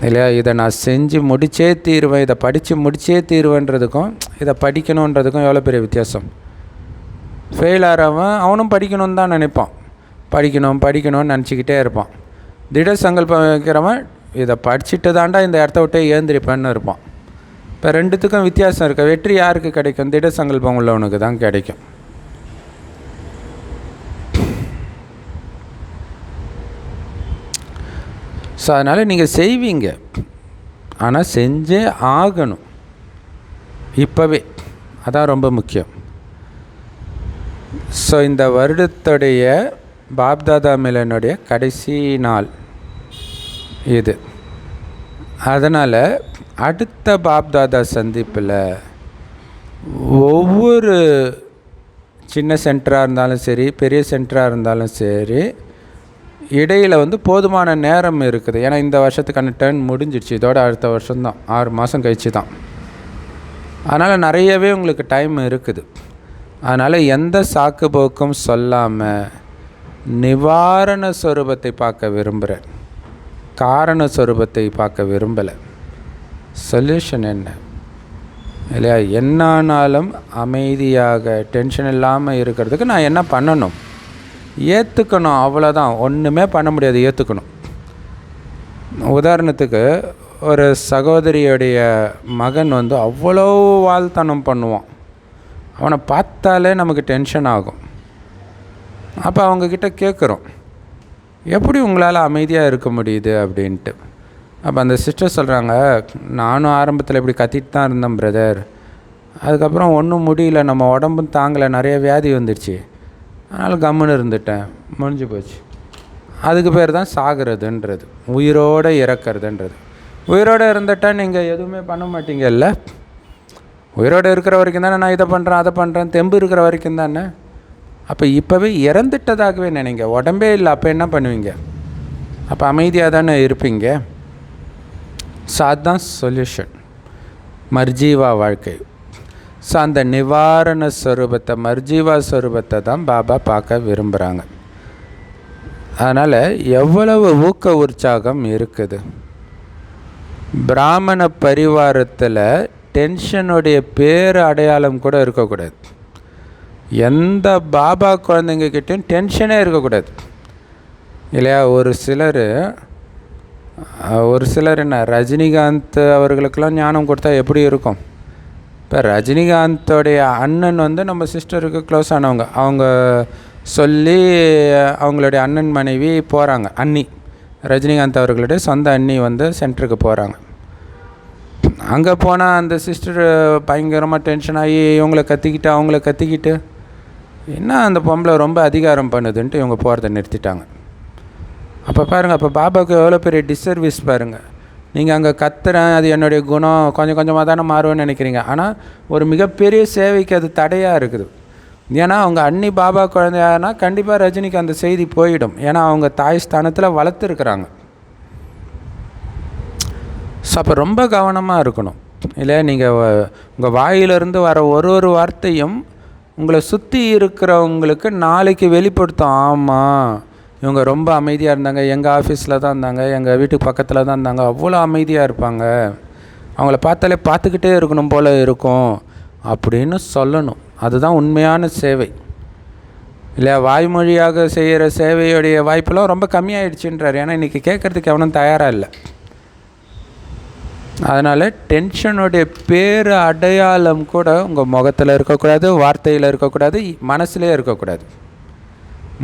இல்லையா. இதை நான் செஞ்சு முடித்தே தீருவேன், இதை படித்து முடித்தே தீருவேன்றதுக்கும் இதை படிக்கணுன்றதுக்கும் எவ்வளோ பெரிய வித்தியாசம். ஃபெயில் ஆகிறவன் அவனும் படிக்கணும்னு தான் நினைப்பான், படிக்கணும்னு நினச்சிக்கிட்டே இருப்பான். திட சங்கல்பம் வைக்கிறவன் இதை படிச்சுட்டு தாண்டா இந்த இடத்த விட்டே ஏந்திரிப்பேன்னு இருப்பான். இப்போ ரெண்டுத்துக்கும் வித்தியாசம் இருக்க. வெற்றி யாருக்கு கிடைக்கும்? திட சங்கல்பம் உள்ளவனுக்கு தான் கிடைக்கும். ஸோ அதனால் நீங்கள் செய்வீங்க, ஆனால் செஞ்சே ஆகணும் இப்போவே. அதான் ரொம்ப முக்கியம். ஸோ இந்த வருடத்துடைய பாப்தாதா மிலனுடைய கடைசி நாள் இது. அதனால் அடுத்த பாப்தாதா சந்திப்பில் ஒவ்வொரு சின்ன சென்டராக இருந்தாலும் சரி, பெரிய சென்டராக இருந்தாலும் சரி, இடையில் போதுமான நேரம் இருக்குது. ஏன்னா இந்த வருஷத்துக்கான டர்ன் முடிஞ்சிடுச்சு, இதோட அடுத்த வருஷம்தான், 6 மாதம் கழிச்சு தான். அதனால் நிறையவே உங்களுக்கு டைம் இருக்குது. அதனால் எந்த சாக்கு போக்கும் சொல்லாமல் நிவாரண ஸ்வரூபத்தை பார்க்க விரும்புகிறேன், காரண ஸ்வரூபத்தை பார்க்க விரும்பலை. சொல்யூஷன் என்ன இல்லையா? என்னானாலும் அமைதியாக டென்ஷன் இல்லாமல் இருக்கிறதுக்கு நான் என்ன பண்ணணும்? ஏற்றுக்கணும், அவ்வளோதான். ஒன்றுமே பண்ண முடியாது, ஏற்றுக்கணும். உதாரணத்துக்கு ஒரு சகோதரியுடைய மகன் அவ்வளோ வாழ்த்தனம் பண்ணுவான். அவனை பார்த்தாலே நமக்கு டென்ஷன் ஆகும். அப்போ அவங்கக்கிட்ட கேட்குறோம், எப்படி உங்களால் அமைதியாக இருக்க முடியுது அப்படின்ட்டு. அப்போ அந்த சிஸ்டர் சொல்கிறாங்க, நானும் ஆரம்பத்தில் இப்படி கத்திட்டு தான் இருந்தேன் பிரதர், அதுக்கப்புறம் ஒன்றும் முடியல, நம்ம உடம்பும் தாங்கலை, நிறைய வியாதி வந்துடுச்சு, அதனால் கம்முன்னு இருந்துட்டேன், முடிஞ்சு போச்சு. அதுக்கு பேர் தான் சாகிறதுன்றது, உயிரோடு இறக்கிறதுன்றது. உயிரோடு இருந்துட்டால் நீங்கள் எதுவுமே பண்ண மாட்டீங்கல்ல. உயிரோடு இருக்கிற வரைக்கும் தானே நான் இதை பண்ணுறேன் அதை பண்ணுறேன், தெம்பு இருக்கிற வரைக்கும் தானே. அப்போ இப்போவே இறந்துட்டதாகவே நினைங்க, உடம்பே இல்லை, அப்போ என்ன பண்ணுவீங்க? அப்போ அமைதியாக தானே இருப்பீங்க. ஸோ அதுதான் சொல்யூஷன், மர்ஜீவா வாழ்க்கை. ஸோ அந்த நிவாரண ஸ்வரூபத்தை, மர்ஜீவா ஸ்வரூபத்தை தான் பாபா பார்க்க விரும்புகிறாங்க. அதனால் எவ்வளவு ஊக்க உற்சாகம் இருக்குது. பிராமண பரிவாரத்தில் டென்ஷனுடைய பேர் அடையாளம் கூட இருக்கக்கூடாது. எந்த பாபா குழந்தைங்கக்கிட்டையும் டென்ஷனே இருக்கக்கூடாது இல்லையா. ஒரு சிலர் என்ன, ரஜினிகாந்த் அவர்களுக்கெல்லாம் ஞானம் கொடுத்தா எப்படி இருக்கும்? இப்போ ரஜினிகாந்தோடைய அண்ணன் நம்ம சிஸ்டருக்கு க்ளோஸ் ஆனவங்க, அவங்க சொல்லி அவங்களுடைய அண்ணன் மனைவி போகிறாங்க, அண்ணி, ரஜினிகாந்த் அவர்களுடைய சொந்த அண்ணி சென்டருக்கு போகிறாங்க. அங்கே போனால் அந்த சிஸ்டர் பயங்கரமாக டென்ஷன் ஆகி இவங்கள கத்திக்கிட்டு அவங்கள கத்திக்கிட்டு, என்ன அந்த பொம்பளை ரொம்ப அதிகாரம் பண்ணுதுன்ட்டு இவங்க போகிறத நிறுத்திட்டாங்க. அப்போ பாருங்கள், அப்போ பாபாவுக்கு எவ்வளோ பெரிய டிஸ்சர்வீஸ் பாருங்கள். நீங்கள் அங்கே கத்துறேன், அது என்னுடைய குணம், கொஞ்சம் கொஞ்சமாக தானே மாறுவேன்னு நினைக்கிறீங்க. ஆனால் ஒரு மிகப்பெரிய சேவைக்கு அது தடையாக இருக்குது. ஏன்னா அவங்க அண்ணி பாபா குழந்தையானா கண்டிப்பாக ரஜினிக்கு அந்த செய்தி போயிடும். ஏன்னா அவங்க தாய் ஸ்தானத்தில் வளர்த்துருக்குறாங்க. ஸோ அப்போ ரொம்ப கவனமாக இருக்கணும் இல்லையா. நீங்கள் உங்கள் வாயிலிருந்து வர ஒரு வார்த்தையும் உங்களை சுற்றி இருக்கிறவங்களுக்கு நாளைக்கு வெளிப்படுத்தும். ஆமாம், இவங்க ரொம்ப அமைதியாக இருந்தாங்க, எங்கள் ஆஃபீஸில் தான் இருந்தாங்க, எங்கள் வீட்டுக்கு பக்கத்தில் தான் இருந்தாங்க, அவ்வளோ அமைதியாக இருப்பாங்க, அவங்கள பார்த்தாலே பார்த்துக்கிட்டே இருக்கணும் போல் இருக்கும் அப்படின்னு சொல்லணும். அதுதான் உண்மையான சேவை இல்லையா. வாய்மொழியாக செய்கிற சேவையுடைய வாய்ப்பெல்லாம் ரொம்ப கம்மியாயிடுச்சுன்றார். ஏன்னா இன்றைக்கி கேட்குறதுக்கு எவனும் தயாராக இல்லை. அதனால் டென்ஷனுடைய பேர் அடையாளம் கூட உங்கள் முகத்தில் இருக்கக்கூடாது, வார்த்தையில் இருக்கக்கூடாது, மனசுலேயே இருக்கக்கூடாது.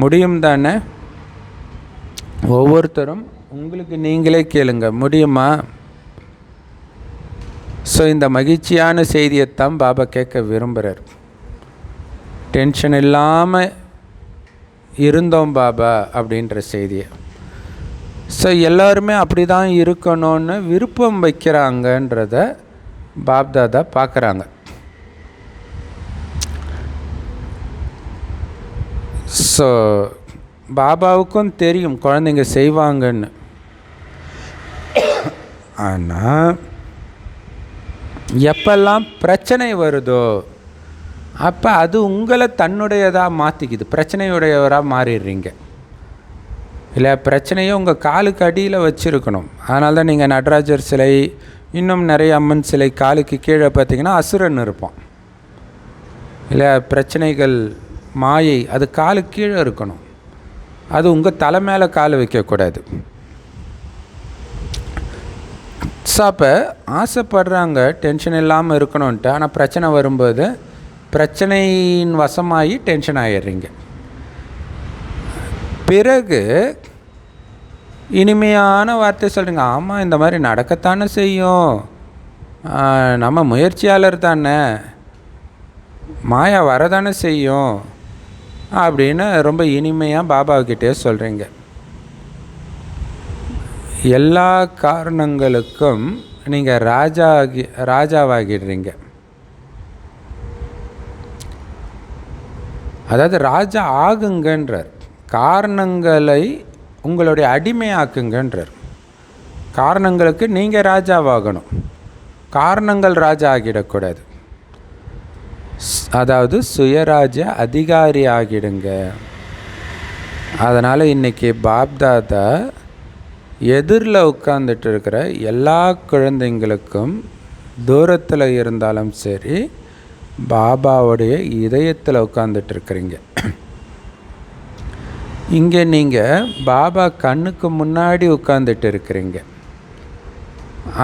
முடியும் தானே? ஒவ்வொருத்தரும் உங்களுக்கு நீங்களே கேளுங்க, முடியுமா? ஸோ இந்த மகிழ்ச்சியான செய்தியைத்தான் பாபா கேட்க விரும்புகிறார். டென்ஷன் இல்லாமல் இருந்தோம் பாபா அப்படின்ற செய்தியை. ஸோ எல்லோருமே அப்படி தான் இருக்கணும்னு விருப்பம் வைக்கிறாங்கன்றத பாப்தாதா பார்க்குறாங்க. ஸோ பாபாவுக்கும் தெரியும் குழந்தைங்க செய்வாங்கன்னு. ஆனால் எப்பெல்லாம் பிரச்சனை வருதோ அப்போ அது உங்களை தன்னுடையதாக மாற்றிக்குது, பிரச்சனையுடையவராக மாறிடுறீங்க. இல்லை, பிரச்சனையை உங்கள் காலுக்கு அடியில் வச்சுருக்கணும். அதனால தான் நீங்கள் நடராஜர் சிலை, இன்னும் நிறைய அம்மன் சிலை காலுக்கு கீழே பார்த்திங்கன்னா அசுரன் இருப்பான். இல்லை, பிரச்சனைகள், மாயை அது காலுக்கு கீழே இருக்கணும். அது உங்கள் தலை மேலே கால் வைக்கக்கூடாது. ஸோ அப்போ ஆசைப்படுறாங்க டென்ஷன் இல்லாமல் இருக்கணுன்ட்டு. ஆனால் பிரச்சனை வரும்போது பிரச்சனையின் வசமாகி டென்ஷன் ஆகிடுறீங்க. பிறகு இனிமையான வார்த்தை சொல்கிறீங்க, ஆமாம் இந்த மாதிரி நடக்கத்தானே செய்யும், நம்ம முயற்சியாளர் தானே, மாயா வரதானே செய்யும் அப்படின்னு ரொம்ப இனிமையாக பாபாக்கிட்டே சொல்கிறீங்க. எல்லா காரணங்களுக்கும் நீங்கள் ராஜாவாகிடுறீங்க. அதாவது ராஜா ஆகுங்கன்றார், காரணங்களை உங்களுடைய அடிமையாக்குங்கன்றார். காரணங்களுக்கு நீங்கள் ராஜாவாகணும், காரணங்கள் ராஜா ஆகிடக்கூடாது. அதாவது சுயராஜ அதிகாரி ஆகிடுங்க. அதனால் இன்றைக்கி பாப்தாதா எதிரில் உட்கார்ந்துட்டு இருக்கிற எல்லா குழந்தைங்களுக்கும் தூரத்தில் இருந்தாலும் சரி, பாபாவுடைய இதயத்தில் உட்கார்ந்துட்டு இருக்கிறீங்க. இங்கே நீங்கள் பாபா கண்ணுக்கு முன்னாடி உட்கார்ந்துட்டு இருக்கிறீங்க.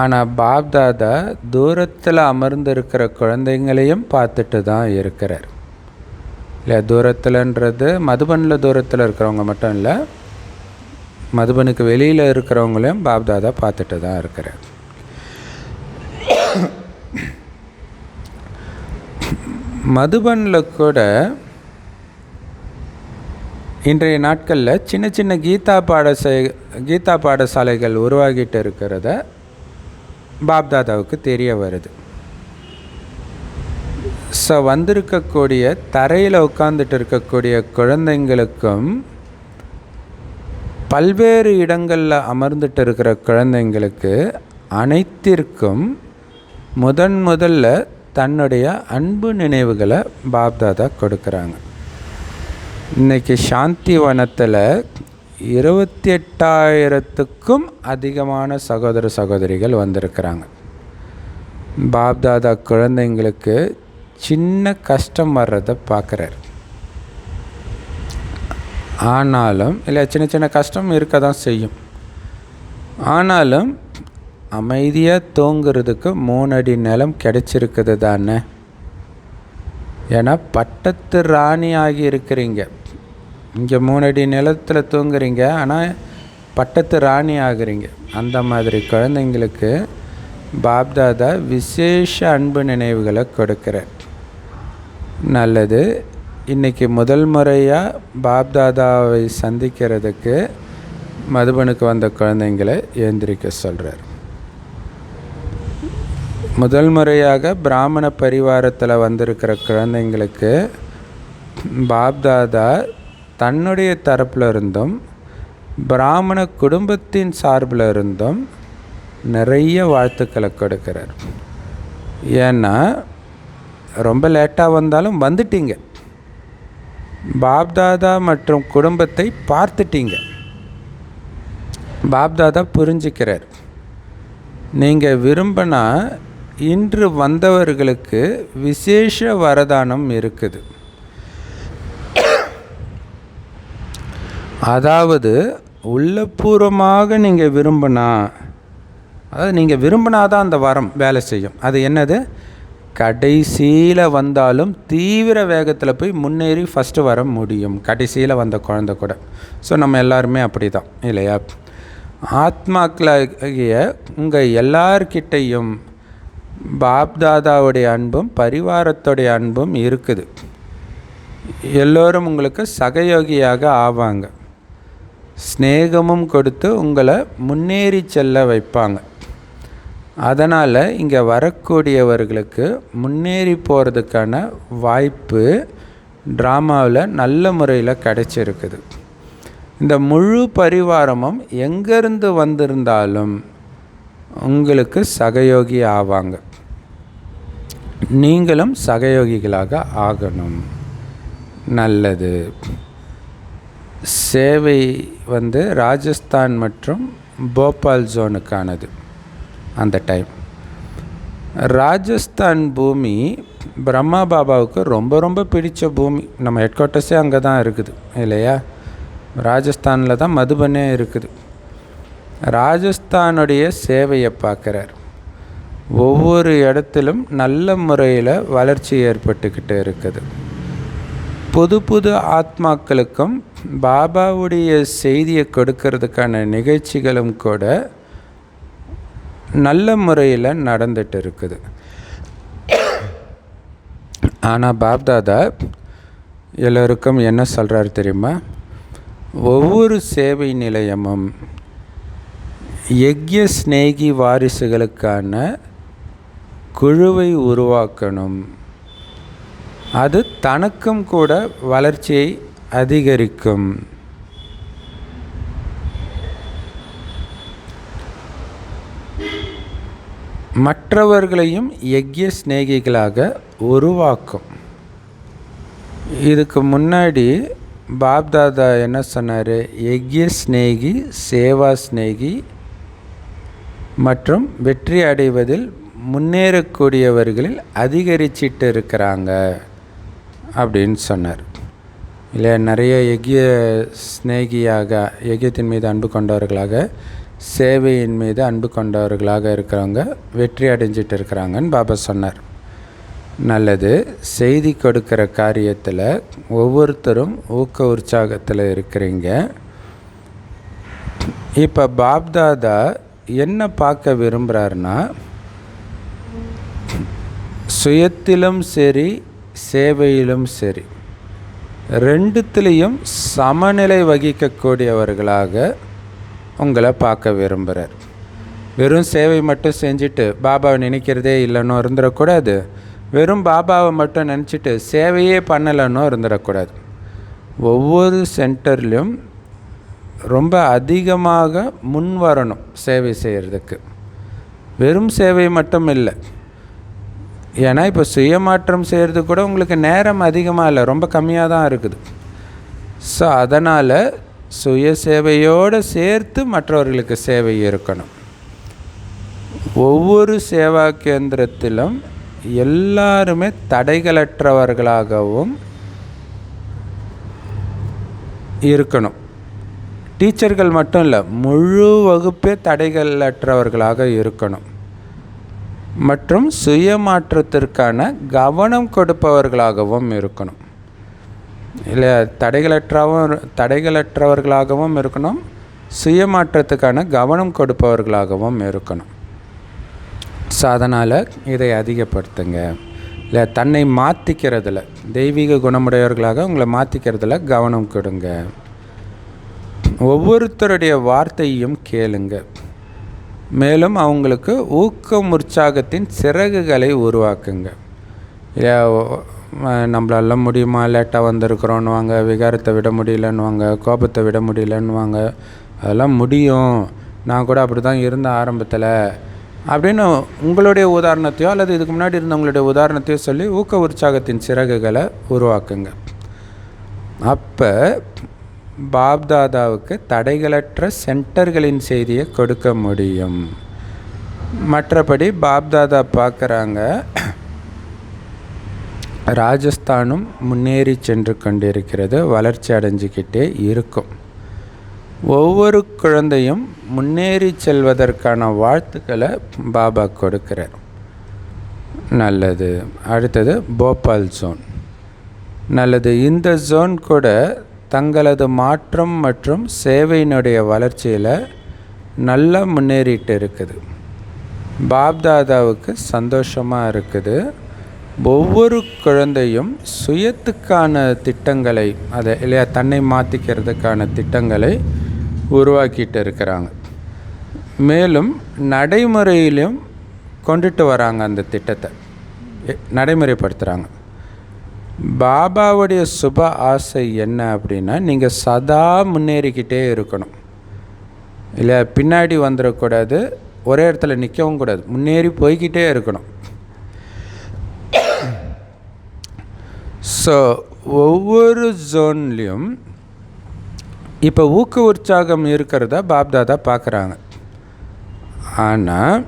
ஆனால் பாப்தாதா தூரத்தில் அமர்ந்திருக்கிற குழந்தைங்களையும் பார்த்துட்டு தான் இருக்கிறார். இல்லை, தூரத்தில்ன்றது மதுபனில் தூரத்தில் இருக்கிறவங்க மட்டும் இல்லை, மதுபனுக்கு வெளியில் இருக்கிறவங்களையும் பாப்தாதா பார்த்துட்டு தான் இருக்கிறார். மதுபனில் கூட இன்றைய நாட்களில் சின்ன சின்ன கீதா பாடசாலைகள் உருவாகிட்டு இருக்கிறத பாப்தாதாவுக்கு தெரிய வருது. ஸோ வந்திருக்கக்கூடிய தரையில் உட்கார்ந்துட்டு இருக்கக்கூடிய குழந்தைங்களுக்கும் பல்வேறு இடங்களில் அமர்ந்துட்டு இருக்கிற குழந்தைங்களுக்கு அனைத்திற்கும் முதல்ல தன்னுடைய அன்பு நினைவுகளை பாப்தாதா கொடுக்குறாங்க. இன்றைக்கி சாந்தி வனத்தில் 28,000க்கும் அதிகமான சகோதர சகோதரிகள் வந்திருக்கிறாங்க. பாப்தாதா குழந்தைங்களுக்கு சின்ன கஷ்டம் வர்றதை பார்க்குறாரு. ஆனாலும் இல்லை, சின்ன சின்ன கஷ்டம் இருக்க தான் செய்யும். ஆனாலும் அமைதியாக தூங்குறதுக்கு 3 அடி நிலம் கிடைச்சிருக்குது தானே. ஏன்னா பட்டத்து ராணி ஆகி இருக்கிறீங்க. இங்கே 3 அடி நிலத்தில் தூங்குறீங்க, ஆனால் பட்டத்து ராணி ஆகுறீங்க. அந்த மாதிரி குழந்தைங்களுக்கு பாப்தாதா விசேஷ அன்பு நினைவுகளை கொடுக்குறார். நல்லது. இன்றைக்கி முதல் முறையாக பாப்தாதாவை சந்திக்கிறதுக்கு மதுபனுக்கு வந்த குழந்தைங்களை எழுந்திரிக்க சொல்கிறார். முதல் முறையாக பிராமண பரிவாரத்தில் வந்திருக்கிற குழந்தைங்களுக்கு பாப்தாதா தன்னுடைய தரப்பில் இருந்தும் பிராமண குடும்பத்தின் சார்பில் இருந்தும் நிறைய வாழ்த்துக்களை கொடுக்கிறார். ஏன்னா ரொம்ப லேட்டாக வந்தாலும் வந்துட்டீங்க, பாப்தாதா மற்றும் குடும்பத்தை பார்த்துட்டீங்க. பாப்தாதா புரிஞ்சுக்கிறார். நீங்கள் விரும்பினா இன்று வந்தவர்களுக்கு விசேஷ வரதானம் இருக்குது. அதாவது உள்ளபூர்வமாக நீங்கள் விரும்பினா, அதாவது நீங்கள் விரும்பினாதான் அந்த வரம் வேலை செய்யும். அது என்னது? கடைசியில் வந்தாலும் தீவிர வேகத்தில் போய் முன்னேறி ஃபஸ்ட்டு வர முடியும், கடைசியில் வந்த குழந்தை கூட. ஸோ நம்ம எல்லாருமே அப்படி தான் இல்லையா? ஆத்மாக்களாகிய உங்கள் எல்லார்கிட்டையும் பாப்தாதாவுடைய அன்பும் பரிவாரத்துடைய அன்பும் இருக்குது. எல்லோரும் உங்களுக்கு சகயோகியாக ஆவாங்க, ஸ்நேகமும் கொடுத்து உங்களை முன்னேறி செல்ல வைப்பாங்க. அதனால் இங்கே வரக்கூடியவர்களுக்கு முன்னேறி போகிறதுக்கான வாய்ப்பு ட்ராமாவில் நல்ல முறையில் கிடைச்சிருக்குது. இந்த முழு பரிவாரமும் எங்கேருந்து வந்திருந்தாலும் உங்களுக்கு சகயோகி ஆவாங்க. நீங்களும் சகயோகிகளாக ஆகணும். நல்லது. சேவை ராஜஸ்தான் மற்றும் போபால் ஜோனுக்கானது. அந்த டைம் ராஜஸ்தான் பூமி பிரம்மா பாபாவுக்கு ரொம்ப ரொம்ப பிடித்த பூமி. நம்ம ஹெட் குவார்ட்டர்ஸே அங்கே தான் இருக்குது இல்லையா? ராஜஸ்தானில் தான் மதுபனே இருக்குது. ராஜஸ்தானுடைய சேவையை பார்க்குறார். ஒவ்வொரு இடத்திலும் நல்ல முறையில் வளர்ச்சி ஏற்பட்டுக்கிட்டு இருக்குது. புது புது ஆத்மாக்களுக்கும் பாபாவுடைய செய்தியை கொடுக்கறதுக்கான நிகழ்ச்சிகளும் கூட நல்ல முறையில் நடந்துட்டு இருக்குது. ஆனால் பாப்தாதா எல்லோருக்கும் என்ன சொல்கிறார் தெரியுமா? ஒவ்வொரு சேவை நிலையமும் யக்ய ஸ்நேகி வாரிசுகளுக்கான குழுவை உருவாக்கணும். அது தனக்கும் கூட வளர்ச்சியை அதிகரிக்கும். மற்றவர்களையும் யக்ய ஸ்நேகிகளாக உருவாக்கும். இதுக்கு முன்னாடி பாப்தாதா என்ன சொன்னார்? யக்ய ஸ்நேகி, சேவா ஸ்நேகி மற்றும் வெற்றி அடைவதில் முன்னேறக்கூடியவர்களில் அதிகரிச்சிட்டு இருக்கிறாங்க அப்படின்னு சொன்னார் இல்லையா? நிறைய யக்ய ஸ்நேகியாக, யக்யத்தின் மீது அன்பு கொண்டவர்களாக, சேவையின் மீது அன்பு கொண்டவர்களாக இருக்கிறவங்க வெற்றி அடைஞ்சிட்டு இருக்கிறாங்கன்னு பாபா சொன்னார். நல்லது. செய்தி கொடுக்குற காரியத்தில் ஒவ்வொருத்தரும் ஊக்க உற்சாகத்தில் இருக்கிறீங்க. இப்போ பாப்தாதா என்ன பார்க்க விரும்புகிறாருன்னா, சுயத்திலும் சரி சேவையிலும் சரி ரெண்டுத்துலேயும் சமநிலை வகிக்கக்கூடியவர்களாக உங்களை பார்க்க விரும்புகிறார். வெறும் சேவை மட்டும் செஞ்சுட்டு பாபாவை நினைக்கிறதே இல்லைன்னு இருந்துடக்கூடாது. வெறும் பாபாவை மட்டும் நினச்சிட்டு சேவையே பண்ணலைன்னு இருந்துடக்கூடாது. ஒவ்வொரு சென்டர்லேயும் ரொம்ப அதிகமாக முன் வரணும் சேவை செய்கிறதுக்கு. வெறும் சேவை மட்டும் இல்லை. ஏன்னா இப்போ சுயமாற்றம் செய்கிறது கூட உங்களுக்கு நேரம் அதிகமாக இல்லை, ரொம்ப கம்மியாக தான் இருக்குது. ஸோ அதனால் சுய சேவையோடு சேர்த்து மற்றவர்களுக்கு சேவை இருக்கணும். ஒவ்வொரு சேவா கேந்திரத்திலும் எல்லாருமே தடைகளற்றவர்களாகவும் இருக்கணும். டீச்சர்கள் மட்டும் இல்லை, முழு வகுப்பே தடைகளற்றவர்களாக இருக்கணும். மற்றும் சுயமாற்றத்திற்கான கவனம் கொடுப்பவர்களாகவும் இருக்கணும். இல்லை, தடைகளற்றவர்களாகவும் இருக்கணும், சுயமாற்றத்துக்கான கவனம் கொடுப்பவர்களாகவும் இருக்கணும். ஸோ அதனால் இதை அதிகப்படுத்துங்க. இல்லை, தன்னை மாற்றிக்கிறதுல, தெய்வீக குணமுடையவர்களாக உங்களை மாற்றிக்கிறதுல கவனம் கொடுங்க. ஒவ்வொருத்தருடைய வார்த்தையும் கேளுங்க. மேலும் அவங்களுக்கு ஊக்கம் உற்சாகத்தின் சிறகுகளை உருவாக்குங்க. நம்மளால முடியுமா, லேட்டாக வந்திருக்கிறோன்னுவாங்க, விகாரத்தை விட முடியலன்னுவாங்க, கோபத்தை விட முடியலன்னுவாங்க. அதெல்லாம் முடியும், நான் கூட அப்படி தான் இருந்தேன் ஆரம்பத்தில் அப்படின்னு உங்களுடைய உதாரணத்தையோ அல்லது இதுக்கு முன்னாடி இருந்தவங்களுடைய உதாரணத்தையோ சொல்லி ஊக்க உற்சாகத்தின் சிறகுகளை உருவாக்குங்க. அப்போ பாப்தாதாவுக்கு தடைகளற்ற சென்டர்களின் செய்தியை கொடுக்க முடியும். மற்றபடி பாப்தாதா பார்க்குறாங்க, ராஜஸ்தானும் முன்னேறி சென்று கொண்டிருக்கிறது, வளர்ச்சி அடைஞ்சிக்கிட்டே இருக்கும். ஒவ்வொரு குழந்தையும் முன்னேறி செல்வதற்கான வாழ்த்துக்களை பாபா கொடுக்கிறார். நல்லது. அடுத்தது போபால் ஜோன். நல்லது. இந்த ஜோன் கூட தங்களது மாற்றம் மற்றும் சேவையினுடைய வளர்ச்சியில் நல்லா முன்னேறிட்டு இருக்குது. பாப்தாதாவுக்கு சந்தோஷமாக இருக்குது. ஒவ்வொரு குழந்தையும் சுயத்துக்கான திட்டங்களை, அதை இல்லையா, தன்னை மாற்றிக்கிறதுக்கான திட்டங்களை உருவாக்கிட்டு இருக்கிறாங்க. மேலும் நடைமுறையிலும் கொண்டுட்டு வராங்க. அந்த திட்டத்தை நடைமுறைப்படுத்துகிறாங்க. பாபாவுடைய சுப ஆசை என்ன அப்படின்னா, நீங்கள் சதா முன்னேறிக்கிட்டே இருக்கணும். இல்லை, பின்னாடி வந்துடக்கூடாது, ஒரே இடத்துல நிற்கவும் கூடாது, முன்னேறி போய்கிட்டே இருக்கணும். ஸோ ஒவ்வொரு ஜோன்லேயும் இப்போ உற்சாகம் இருக்கிறதா பாப்தாதா பார்க்குறாங்க. ஆனால்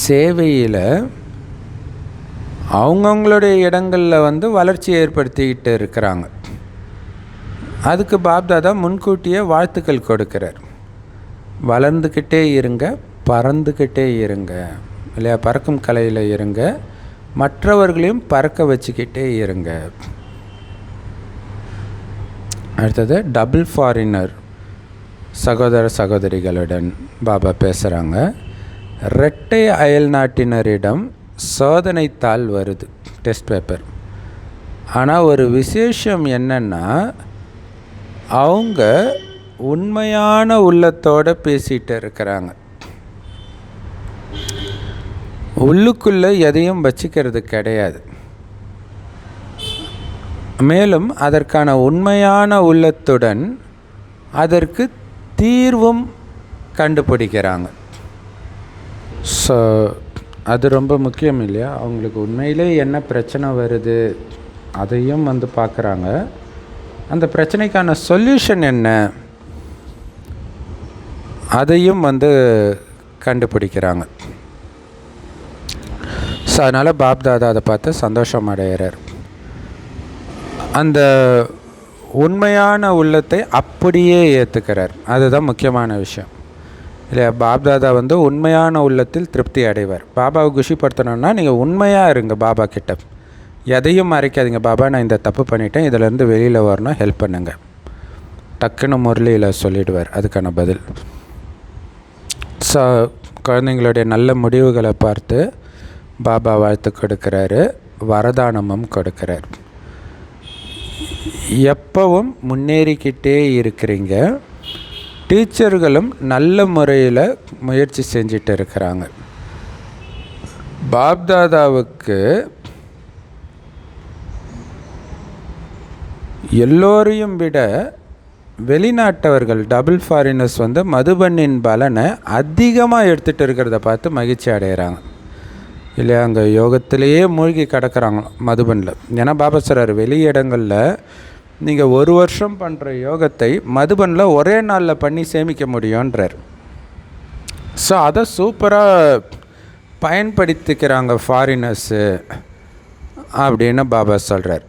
சேவையில் அவங்கவுங்களுடைய இடங்களில் வளர்ச்சி ஏற்படுத்திக்கிட்டு இருக்கிறாங்க. அதுக்கு பாப்தாதா முன்கூட்டியே வாழ்த்துக்கள் கொடுக்கிறார். வளர்ந்துக்கிட்டே இருங்க, பறந்துக்கிட்டே இருங்க, இல்லையா? பறக்கும் கலையில் இருங்க, மற்றவர்களையும் பறக்க வச்சுக்கிட்டே இருங்க. அடுத்தது டபுள் ஃபாரினர் சகோதர சகோதரிகளுடன் பாபா பேசுகிறாங்க. இரட்டை அயல் நாட்டினரிடம் சோதனைத்தாள் வருது, டெஸ்ட் பேப்பர். ஆனால் ஒரு விசேஷம் என்னென்னா, அவங்க உண்மையான உள்ளத்தோடு பேசிகிட்டு இருக்கிறாங்க. உள்ளுக்குள்ளே எதையும் வச்சுக்கிறது கிடையாது. மேலும் அதற்கான உண்மையான உள்ளத்துடன் அதற்கு தீர்வும் கண்டுபிடிக்கிறாங்க. ஸோ அது ரொம்ப முக்கியம் இல்லையா? அவங்களுக்கு உண்மையிலே என்ன பிரச்சனை வருது அதையும் பார்க்குறாங்க. அந்த பிரச்சனைக்கான சொல்யூஷன் என்ன அதையும் கண்டுபிடிக்கிறாங்க. ஸோ அதனால் பாப்தாதா அதை பார்த்து சந்தோஷம் அடைகிறார். அந்த உண்மையான உள்ளத்தை அப்படியே ஏற்றுக்கிறார். அதுதான் முக்கியமான விஷயம் இல்லையா? பாப்தாதா உண்மையான உள்ளத்தில் திருப்தி அடைவார். பாபாவை குஷிப்படுத்தணுன்னா நீங்கள் உண்மையாக இருங்க பாபா கிட்ட. எதையும் மறைக்காதீங்க. பாபா, நான் இந்த தப்பு பண்ணிட்டேன், இதிலேருந்து வெளியில் வரணும், ஹெல்ப் பண்ணுங்கள். டக்குன்னு முரளியில் சொல்லிடுவார் அதுக்கான பதில். ஸோ குழந்தைங்களுடைய நல்ல முடிவுகளை பார்த்து பாபா வாழ்த்து கொடுக்குறாரு, வரதானமும் கொடுக்குறார். எப்பவும் முன்னேறிக்கிட்டே இருக்கிறீங்க. டீச்சர்களும் நல்ல முறையில் முயற்சி செஞ்சிட்டு இருக்கிறாங்க. பாப்தாதாவுக்கு எல்லோரையும் விட வெளிநாட்டவர்கள் டபுள் ஃபாரினர்ஸ் மதுபனின் பலனை அதிகமாக எடுத்துகிட்டு இருக்கிறத பார்த்து மகிழ்ச்சி அடைகிறாங்க இல்லையா? அங்கே யோகத்திலேயே மூழ்கி கிடக்கிறாங்க மதுபனில். ஏன்னா பாபா சொல்கிறார், வெளி இடங்களில் நீங்கள் 1 வருஷம் பண்ணுற யோகத்தை மதுபனில் ஒரே நாளில் பண்ணி சேமிக்க முடியுன்றார். ஸோ அதை சூப்பராக பயன்படுத்திக்கிறாங்க ஃபாரினர்ஸு அப்படின்னு பாபா சொல்கிறார்.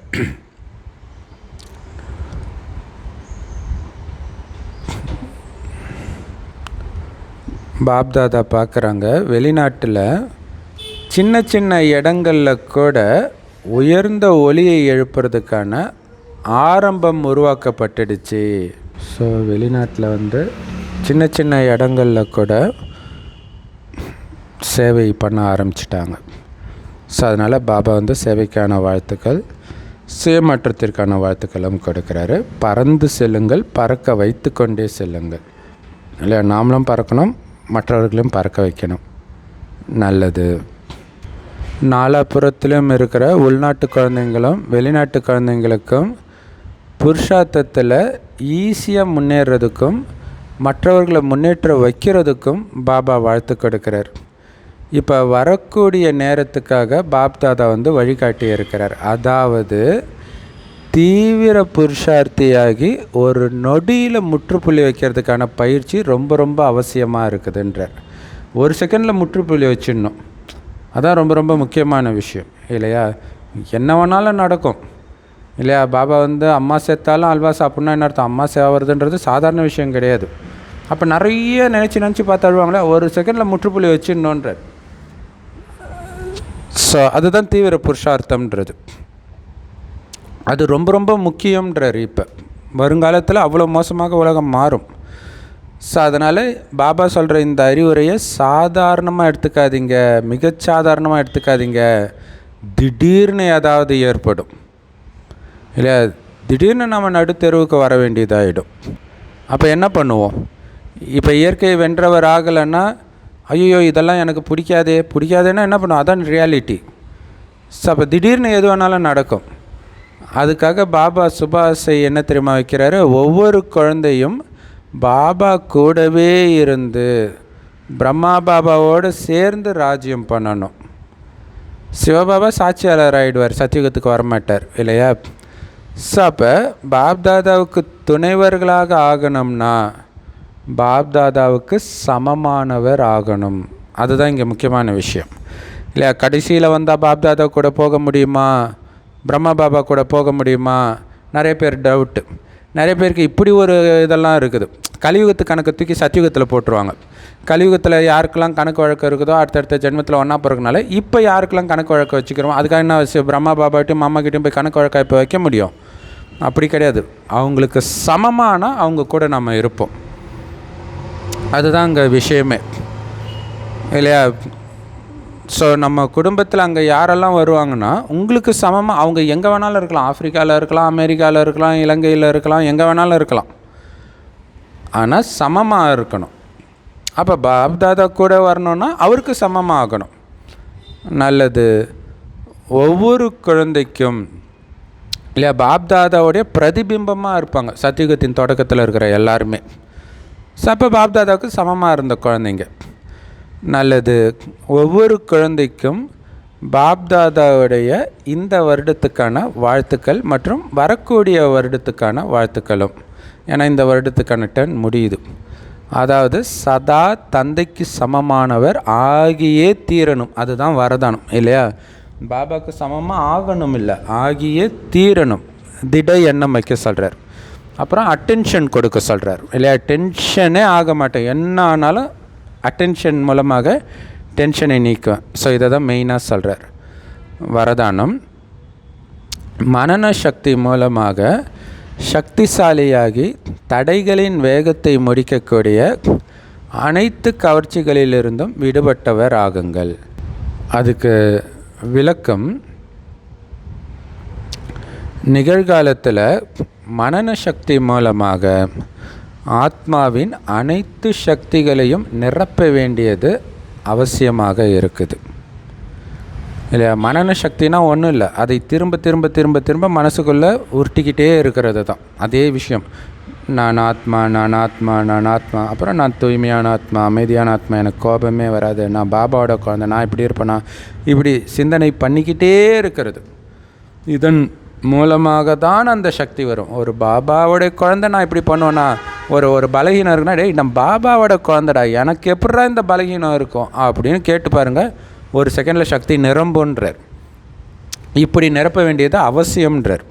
பாப்தாதா பார்க்குறாங்க, வெளிநாட்டில் சின்ன சின்ன இடங்களில் கூட உயர்ந்த ஒலியை எழுப்புறதுக்கான ஆரம்பம் உருவாக்கப்பட்டுடுச்சு. ஸோ வெளிநாட்டில் சின்ன சின்ன இடங்களில் கூட சேவை பண்ண ஆரம்பிச்சிட்டாங்க. ஸோ அதனால் பாபா சேவைக்கான வாழ்த்துக்கள், சுயமாற்றத்திற்கான வாழ்த்துக்களும் கொடுக்குறாரு. பறந்து செல்லுங்கள், பறக்க வைத்து கொண்டே செல்லுங்கள் இல்லையா? நாமளும் பறக்கணும், மற்றவர்களையும் பறக்க வைக்கணும். நல்லது. நாலாபுரத்திலும் இருக்கிற உள்நாட்டு குழந்தைங்களும் வெளிநாட்டு குழந்தைங்களுக்கும் புருஷார்த்தத்தில் ஈஸியாக முன்னேறதுக்கும் மற்றவர்களை முன்னேற்ற வைக்கிறதுக்கும் பாபா வாழ்த்து கொடுக்கிறார். இப்போ வரக்கூடிய நேரத்துக்காக பாப்தாதா வழிகாட்டி இருக்கிறார். அதாவது தீவிர புருஷார்த்தியாகி ஒரு நொடியில் முற்றுப்புள்ளி வைக்கிறதுக்கான பயிற்சி ரொம்ப ரொம்ப அவசியமாக இருக்குதுன்றார். 1 செகண்டில் முற்றுப்புள்ளி வச்சிடணும், அதான் ரொம்ப ரொம்ப முக்கியமான விஷயம் இல்லையா? என்ன வேணாலும் நடக்கும் இல்லையா? பாபா அம்மா சேர்த்தாலும் அல்வா சாப்பிட்னா என்ன அர்த்தம்? அம்மா சேவறதுன்றது சாதாரண விஷயம் கிடையாது. அப்போ நிறைய நினச்சி பார்த்தாடுவாங்களே, 1 செகண்டில் முற்றுப்புள்ளி வச்சிடணுன்றார். ஸோ அதுதான் தீவிர புருஷார்த்தம்ன்றது. அது ரொம்ப ரொம்ப முக்கியம்ன்றார். இப்போ வருங்காலத்தில் அவ்வளோ மோசமாக உலகம் மாறும். ஸோ அதனால் பாபா சொல்கிற இந்த அறிவுரையை சாதாரணமாக எடுத்துக்காதீங்க, மிகச்சாதாரணமாக எடுத்துக்காதீங்க. திடீர்னு ஏதாவது ஏற்படும் இல்லையா? திடீர்னு நம்ம நடுத்தெருவுக்கு வர வேண்டியதாகிடும். அப்போ என்ன பண்ணுவோம்? இப்போ இயற்கையை வென்றவர் ஆகலைன்னா, ஐயோ இதெல்லாம் எனக்கு பிடிக்காதேன்னா என்ன பண்ணுவோம்? அதான் ரியாலிட்டி. ஸோ அப்போ திடீர்னு எது வேணாலும் நடக்கும். அதுக்காக பாபா சுபாஷை என்ன தெரியுமா வைக்கிறாரு? ஒவ்வொரு குழந்தையும் பாபா கூடவே இருந்து பிரம்மா பாபாவோடு சேர்ந்து ராஜ்யம் பண்ணணும். சிவபாபா சாட்சியாளர் ஆகிடுவார், சத்தியுகத்துக்கு வரமாட்டார் இல்லையா? ஸோ அப்போ பாப்தாதாவுக்கு துணைவர்களாக ஆகணும்னா பாப்தாதாவுக்கு சமமானவர் ஆகணும். அதுதான் இங்கே முக்கியமான விஷயம் இல்லையா? கடைசியில் வந்தால் பாப்தாதா கூட போக முடியுமா, பிரம்மா பாபா கூட போக முடியுமா? நிறைய பேர் டவுட்டு. நிறைய பேருக்கு இப்படி ஒரு இதெல்லாம் இருக்குது. கலியுகத்து கணக்கு தூக்கி சத்தியுகத்தில் போட்டுருவாங்க. கலியுகத்தில் யாருக்கெல்லாம் கணக்கு வழக்கம் இருக்குதோ அடுத்தடுத்த ஜென்மத்தில் ஒன்றா பிறகுனால இப்போ யாருக்கெல்லாம் கணக்கு வழக்கம் வச்சுக்கிறோம், அதுக்காக என்ன அவசியம்? பிரம்மா பாபாட்டையும் அம்மாக்கிட்டையும் போய் கணக்கு வழக்கம் இப்போ வைக்க முடியும்? அப்படி கிடையாது. அவங்களுக்கு சமமான அவங்க கூட நம்ம இருப்போம். அதுதான் அங்கே விஷயமே இல்லையா? ஸோ நம்ம குடும்பத்தில் அங்கே யாரெல்லாம் வருவாங்கன்னா உங்களுக்கு சமமாக அவங்க எங்கே வேணாலும் இருக்கலாம். ஆஃப்ரிக்காவில் இருக்கலாம், அமெரிக்காவில் இருக்கலாம், இலங்கையில் இருக்கலாம், எங்கே வேணாலும் இருக்கலாம். ஆனால் சமமாக இருக்கணும். அப்போ பாப்தாதா கூட வரணுன்னா அவருக்கு சமமாக ஆகணும். நல்லது. ஒவ்வொரு குழந்தைக்கும் இல்லையா பாப்தாதாவுடைய பிரதிபிம்பமாக இருப்பாங்க சத்தியுகத்தின் தொடக்கத்தில் இருக்கிற எல்லாருமே. ஸோ அப்போ பாப்தாதாவுக்கு சமமாக இருந்த குழந்தைங்க. நல்லது. ஒவ்வொரு குழந்தைக்கும் பாப்தாதாவுடைய இந்த வருடத்துக்கான வாழ்த்துக்கள் மற்றும் வரக்கூடிய வருடத்துக்கான வாழ்த்துக்களும். ஏன்னா இந்த வருடத்துக்கான டர்ன் முடியுது. அதாவது சதா தந்தைக்கு சமமானவர் ஆகியே தீரணும். அதுதான் வரதானம் இல்லையா? பாபாவுக்கு சமமாக ஆகணும் இல்லை, ஆகியே தீரணும். திட எண்ணம் வைக்க சொல்கிறார். அப்புறம் அட்டென்ஷன் கொடுக்க சொல்கிறார் இல்லையா? டென்ஷனே ஆக மாட்டேன், என்ன ஆனாலும் அட்டென்ஷன் மூலமாக டென்ஷனை நீக்குவேன். ஸோ இதை தான் மெயினாக சொல்கிறார். வரதானம் மனன சக்தி மூலமாக சக்திசாலியாகி தடைகளின் வேகத்தை முடிக்கக்கூடிய அனைத்து கவர்ச்சிகளிலிருந்தும் விடுபட்டவர் ஆகுங்கள். அதுக்கு விளக்கம், நிகழ்காலத்தில் மனன சக்தி மூலமாக ஆத்மாவின் அனைத்து சக்திகளையும் நிரப்ப வேண்டியது அவசியமாக இருக்குது இல்லையா? மனன சக்தினா ஒன்றும் இல்லை, அதை திரும்ப திரும்ப திரும்ப திரும்ப மனசுக்குள்ளே உருட்டிக்கிட்டே இருக்கிறது தான். அதே விஷயம், நான் ஆத்மா, நான் ஆத்மா, நான் ஆத்மா, அப்புறம் நான் தூய்மையான ஆத்மா, அமைதியான ஆத்மா, எனக்கு கோபமே வராது, நான் பாபாவோட குழந்தை, நான் இப்படி இருப்பேனா, இப்படி சிந்தனை பண்ணிக்கிட்டே இருக்கிறது. இதன் மூலமாக தான் அந்த சக்தி வரும். ஒரு பாபாவோடைய குழந்தை நான் இப்படி பண்ணுவேன்னா, ஒரு பலகீனம் இருக்குன்னா, டேய் நம்ம பாபாவோட குழந்தைடா, எனக்கு எப்படா இந்த பலகீனம் இருக்கும் அப்படின்னு கேட்டு பாருங்கள், ஒரு செகண்டில் சக்தி நிரம்புன்றார். இப்படி நிரப்ப வேண்டியது அவசியம்ன்றார்.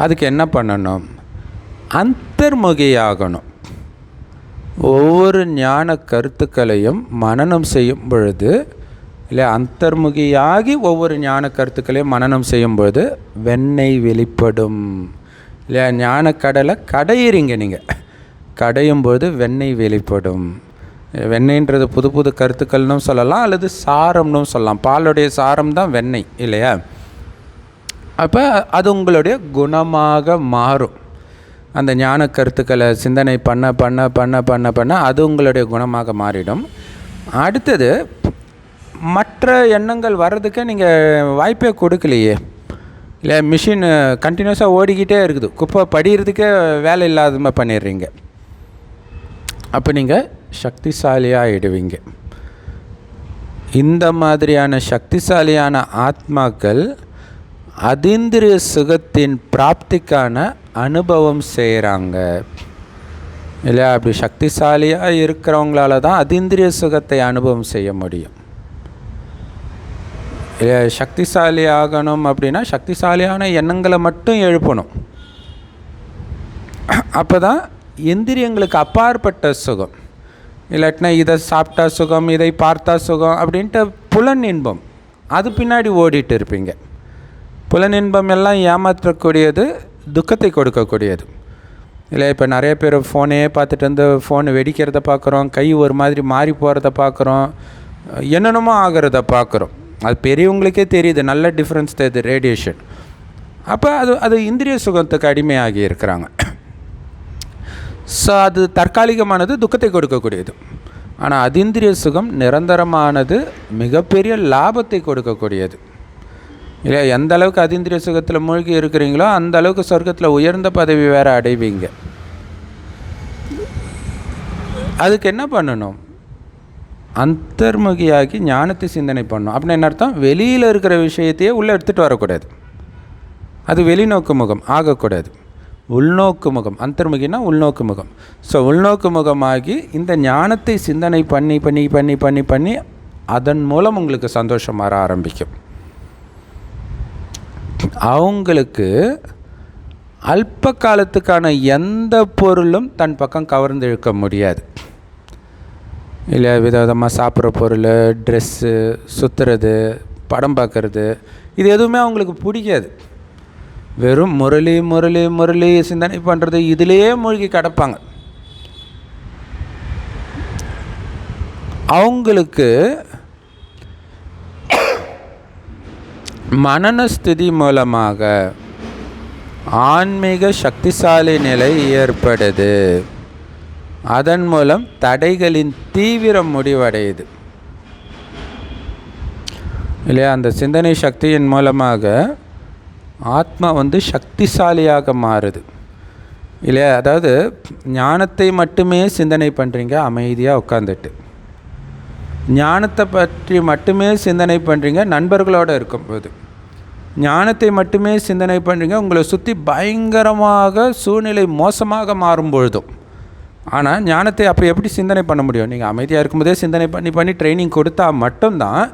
அதுக்கு என்ன பண்ணணும்? அந்தர்முகியாகணும். ஒவ்வொரு ஞான கருத்துக்களையும் மனனம் செய்யும் பொழுது இல்லையா, அந்தர்முகியாகி ஒவ்வொரு ஞான கருத்துக்களையும் மனனம் செய்யும் பொழுது வெண்ணெய் வெளிப்படும் இல்லையா? ஞான கடலை கடையிறீங்க நீங்கள், கடையும் பொழுது வெண்ணெய் வெளிப்படும். வெண்ணெய்ன்றது புது புது கருத்துக்கள்னும் சொல்லலாம், அல்லது சாரம்னு சொல்லலாம். பாலுடைய சாரம் தான் வெண்ணெய் இல்லையா? அப்போ அது உங்களுடைய குணமாக மாறும். அந்த ஞான கருத்துக்களை சிந்தனை பண்ண பண்ண பண்ண பண்ண பண்ண அது உங்களுடைய குணமாக மாறிடும். அடுத்தது, மற்ற எண்ணங்கள் வர்றதுக்கு நீங்கள் வாய்ப்பே கொடுக்கலையே இல்லை? மிஷின் கண்டினியூஸாக ஓடிக்கிட்டே இருக்குது, குப்பை படிகிறதுக்கே வேலை இல்லாத பண்ணிடுறீங்க. அப்போ நீங்கள் சக்திசாலியாக ஆகிடுவீங்க. இந்த மாதிரியான சக்திசாலியான ஆத்மாக்கள் அதீந்திரிய சுகத்தின் பிராப்திக்கான அனுபவம் செய்கிறாங்க இல்லையா? அப்படி சக்திசாலியாக இருக்கிறவங்களால தான் அதீந்திரிய சுகத்தை அனுபவம் செய்ய முடியும் இல்லையா? சக்திசாலி ஆகணும் அப்படின்னா சக்திசாலியான எண்ணங்களை மட்டும் எழுப்பணும். அப்போ தான் இந்திரியங்களுக்கு அப்பாற்பட்ட சுகம், இல்லாட்டினா இதை சாப்பிட்டா சுகம், இதை பார்த்தா சுகம் அப்படின்ட்டு புலன் இன்பம் அது பின்னாடி ஓடிட்டு இருப்பீங்க. புலன் இன்பம் எல்லாம் ஏமாற்றக்கூடியது, துக்கத்தை கொடுக்கக்கூடியது இல்லை? இப்போ நிறைய பேர் ஃபோனே பார்த்துட்டு வந்து ஃபோன் வெடிக்கிறத பார்க்குறோம், கை ஒரு மாதிரி மாறி போகிறத பார்க்குறோம், என்னென்னமோ ஆகிறத பார்க்குறோம். அது பெரியவங்களுக்கே தெரியுது, நல்ல டிஃப்ரென்ஸ் தெரியுது, ரேடியேஷன். அப்போ அது இந்திரிய சுகத்துக்கு அடிமையாகி இருக்கிறாங்க. ஸோ அது தற்காலிகமானது, துக்கத்தை கொடுக்கக்கூடியது. ஆனால் அதீந்திரிய சுகம் நிரந்தரமானது, மிகப்பெரிய லாபத்தை கொடுக்கக்கூடியது இல்லையா? எந்த அளவுக்கு அதீந்திரிய சுகத்தில் மூழ்கி இருக்கிறீங்களோ அந்த அளவுக்கு சொர்க்கத்தில் உயர்ந்த பதவி வேறு அடைவீங்க. அதுக்கு என்ன பண்ணணும்? அந்தர்முகியாகி ஞானத்தை சிந்தனை பண்ணணும். அப்படின்னு என்ன அர்த்தம்? வெளியில் இருக்கிற விஷயத்தையே உள்ளே எடுத்துகிட்டு வரக்கூடாது. அது வெளிநோக்கு முகம் ஆகக்கூடாது. உள்நோக்கு முகம். அந்தர்முகினா உள்நோக்கு முகம். ஸோ உள்நோக்கு முகமாகி இந்த ஞானத்தை சிந்தனை பண்ணி பண்ணி பண்ணி பண்ணி பண்ணி அதன் மூலம் உங்களுக்கு சந்தோஷம் வர ஆரம்பிக்கும். அவங்களுக்கு அல்ப காலத்துக்கான எந்த பொருளும் தன் பக்கம் கவர்ந்து இழுக்க முடியாது. இல்லை விதவிதமாக சாப்பிட்ற பொருள், ட்ரெஸ்ஸு, சுற்றுறது, படம் பார்க்குறது, இது எதுவுமே அவங்களுக்கு பிடிக்காது. வெறும் முரளி முரளி முரளி சிந்தனை பண்ணுறது, இதிலேயே மூழ்கி கிடப்பாங்க. அவங்களுக்கு மனநஸ்திதி மூலமாக ஆன்மீக சக்திசாலி நிலை ஏற்படுது. அதன் மூலம் தடைகளின் தீவிரம் முடிவடையுது இல்லையா? அந்த சிந்தனை சக்தியின் மூலமாக ஆத்மா சக்திசாலியாக மாறுது இல்லையா? அதாவது ஞானத்தை மட்டுமே சிந்தனை பண்ணுறீங்க அமைதியாக உட்காந்துட்டு, ஞானத்தை பற்றி மட்டுமே சிந்தனை பண்ணுறீங்க நண்பர்களோடு இருக்கும்போது, ஞானத்தை மட்டுமே சிந்தனை பண்ணுறீங்க உங்களை சுற்றி பயங்கரமாக சூழ்நிலை மோசமாக மாறும் பொழுதும். ஆனால் ஞானத்தை அப்போ எப்படி சிந்தனை பண்ண முடியும்? நீங்கள் அமைதியாக இருக்கும்போதே சிந்தனை பண்ணி பண்ணி ட்ரைனிங் கொடுத்தா மட்டும்தான்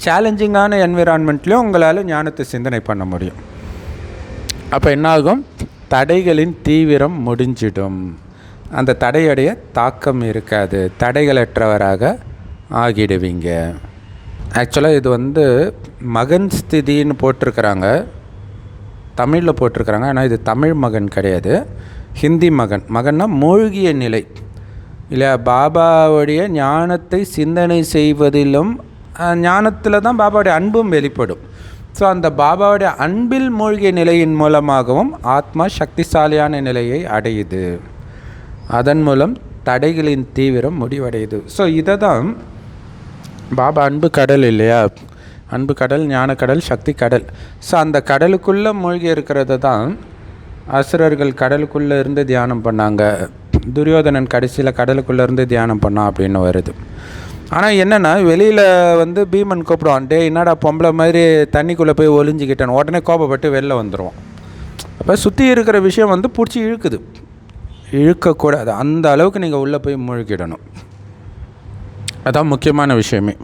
சேலஞ்சிங்கான என்விரான்மெண்ட்லேயும் உங்களால் ஞானத்தை சிந்தனை பண்ண முடியும். அப்போ என்னாகும்? தடைகளின் தீவிரம் முடிஞ்சிடும். அந்த தடையுடைய தாக்கம் இருக்காது. தடைகளற்றவராக ஆகிடுவீங்க. ஆக்சுவலாக இது மகன் ஸ்திதின்னு போட்டிருக்கிறாங்க, தமிழில் போட்டிருக்கிறாங்க. ஆனால் இது தமிழ் மகன் கிடையாது, ஹிந்தி மகன். மகன்னா மூழ்கிய நிலை இல்லையா? பாபாவுடைய ஞானத்தை சிந்தனை செய்வதிலும் ஞானத்தில் தான் பாபாவுடைய அன்பும் வெளிப்படும். ஸோ அந்த பாபாவுடைய அன்பில் மூழ்கிய நிலையின் மூலமாகவும் ஆத்மா சக்திசாலியான நிலையை அடையுது. அதன் மூலம் தடைகளின் தீவிரம் முடிவடையுது. ஸோ இதை தான் பாபா அன்பு கடல் இல்லையா? அன்பு கடல், ஞான கடல், சக்தி கடல். ஸோ அந்த கடலுக்குள்ளே மூழ்கி இருக்கிறது தான் அசுரர்கள் கடலுக்குள்ளே இருந்து தியானம் பண்ணாங்க. துரியோதனன் கடைசியில் கடலுக்குள்ளே இருந்து தியானம் பண்ணான் அப்படின்னு வருது. ஆனால் என்னென்னா வெளியில் பீமன் கூப்பிடுவான், டே என்னடா பொம்பளை மாதிரி தண்ணிக்குள்ளே போய் ஒளிஞ்சிக்கிட்டேன், உடனே கோபப்பட்டு வெளில வந்துடுவான். அப்போ சுற்றி இருக்கிற விஷயம் பிடிச்சி இழுக்குது. இழுக்கக்கூடாது, அந்த அளவுக்கு நீங்கள் உள்ளே போய் மூழ்கிடணும். அதான் முக்கியமான விஷயமே.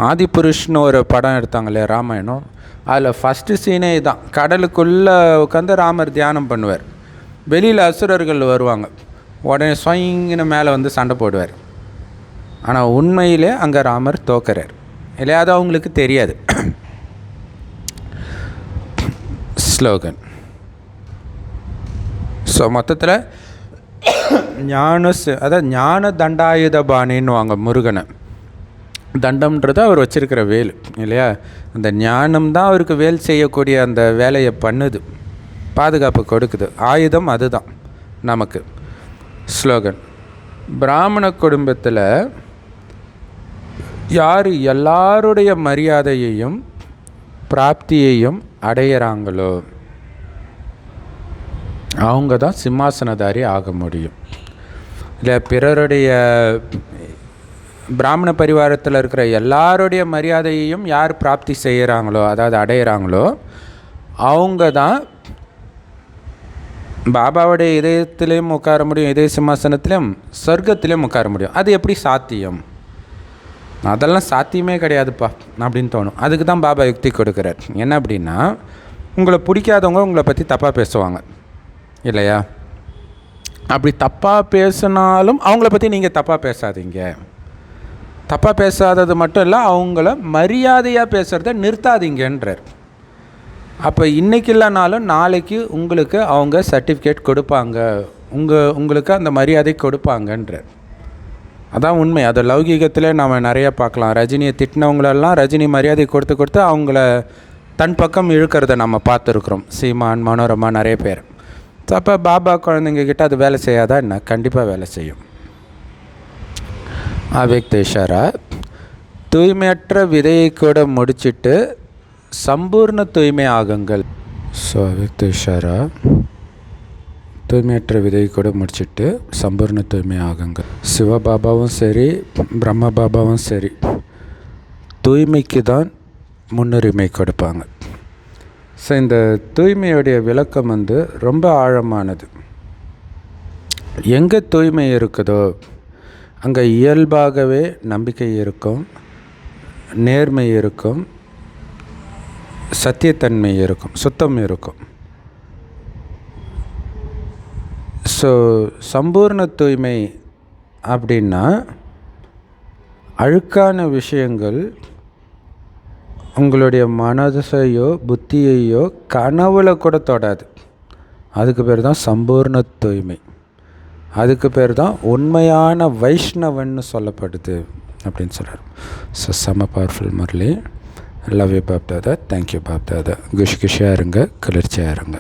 ஆதிபுருஷ்னு ஒரு படம் எடுத்தாங்க இல்லையா, ராமாயணம். அதில் ஃபஸ்ட்டு சீனே தான், கடலுக்குள்ளே உட்காந்து ராமர் தியானம் பண்ணுவார். வெளியில் அசுரர்கள் வருவாங்க, உடனே ஸ்வயிங்கன்னு மேலே சண்டை போடுவார். ஆனால் உண்மையிலே அங்கே ராமர் தோக்குறார் இல்லையா? அது அவங்களுக்கு தெரியாது. ஸ்லோகன். ஸோ மொத்தத்தில் அதாவது ஞான தண்டாயுத பாணின்னு வாங்க முருகனை. தண்டம்ன்றது அவர் வச்சிருக்கிற வேல் இல்லையா? அந்த ஞானம் தான் அவருக்கு வேல் செய்யக்கூடிய அந்த வேலையை பண்ணுது, பாதுகாப்பு கொடுக்குது. ஆயுதம் அதுதான் நமக்கு. ஸ்லோகன். பிராமண குடும்பத்தில் யார் எல்லாருடைய மரியாதையையும் பிராப்தியையும் அடையிறாங்களோ அவங்க தான் சிம்மாசனதாரி ஆக முடியும். இல்லை பிறருடைய பிராமண பரிவாரத்தில் இருக்கிற எல்லாருடைய மரியாதையையும் யார் பிராப்தி செய்கிறாங்களோ, அதாவது அடையிறாங்களோ, அவங்க தான் பாபாவுடைய இதயத்திலையும் உட்கார முடியும், இதய சிம்மாசனத்திலையும் சொர்க்கத்திலையும் உட்கார முடியும். அது எப்படி சாத்தியம்? அதெல்லாம் சாத்தியமே கிடையாதுப்பா அப்படின்னு தோணும். அதுக்கு தான் பாபா யுக்தி கொடுக்குறார். என்ன அப்படின்னா, உங்களை பிடிக்காதவங்க உங்களை பற்றி தப்பாக பேசுவாங்க இல்லையா? அப்படி தப்பாக பேசினாலும் அவங்கள பற்றி நீங்கள் தப்பாக பேசாதீங்க. தப்பாக பேசாதது மட்டும் இல்லை, அவங்கள மரியாதையாக பேசுகிறத நிறுத்தாதீங்கன்றார். அப்போ இன்றைக்கி இல்லைனாலும் நாளைக்கு உங்களுக்கு அவங்க சர்டிஃபிகேட் கொடுப்பாங்க, உங்களுக்கு அந்த மரியாதை கொடுப்பாங்கன்றார். அதான் உண்மை. அது லௌகீகத்தில் நம்ம நிறையா பார்க்கலாம். ரஜினியை திட்டினவங்களெல்லாம் ரஜினி மரியாதை கொடுத்து கொடுத்து அவங்கள தன் பக்கம் இழுக்கிறத நம்ம பார்த்துருக்குறோம். சீமான், மனோரமா, நிறைய பேர். ஸோ அப்போ பாபா குழந்தைங்கக்கிட்ட அது வேலை செய்யாதா என்ன? கண்டிப்பாக வேலை செய்யும். அவ்யக்த இஷாரா. தூய்மையற்ற விதையை கூட முடிச்சுட்டு சம்பூர்ண தூய்மை ஆகுங்கள். ஸோ அவ்யக்த இஷாரா. தூய்மையற்ற விதை கூட முடிச்சுட்டு சம்பூர்ண தூய்மை ஆகுங்க. சிவபாபாவும் சரி, பிரம்ம பாபாவும் சரி, தூய்மைக்கு தான் முன்னுரிமை கொடுப்பாங்க. ஸோ இந்த தூய்மையுடைய விளக்கம் ரொம்ப ஆழமானது. எங்கே தூய்மை இருக்குதோ அங்கே இயல்பாகவே நம்பிக்கை இருக்கும், நேர்மை இருக்கும், சத்தியத்தன்மை இருக்கும், சுத்தம் இருக்கும். ஸோ சம்பூர்ண தூய்மை அப்படின்னா அழுக்கான விஷயங்கள் உங்களுடைய மனதையோ புத்தியையோ கனவுல கூட தொடாது. அதுக்கு பேர் தான் சம்பூர்ண தூய்மை. அதுக்கு பேர் தான் உண்மையான வைஷ்ணவன்னு சொல்லப்படுது அப்படின்னு சொல்கிறார். ஸோ செம powerful Murli. Love you Bapdada. Thank you Bapdada. குஷியாக இருங்க, கிளர்ச்சியாக இருங்க.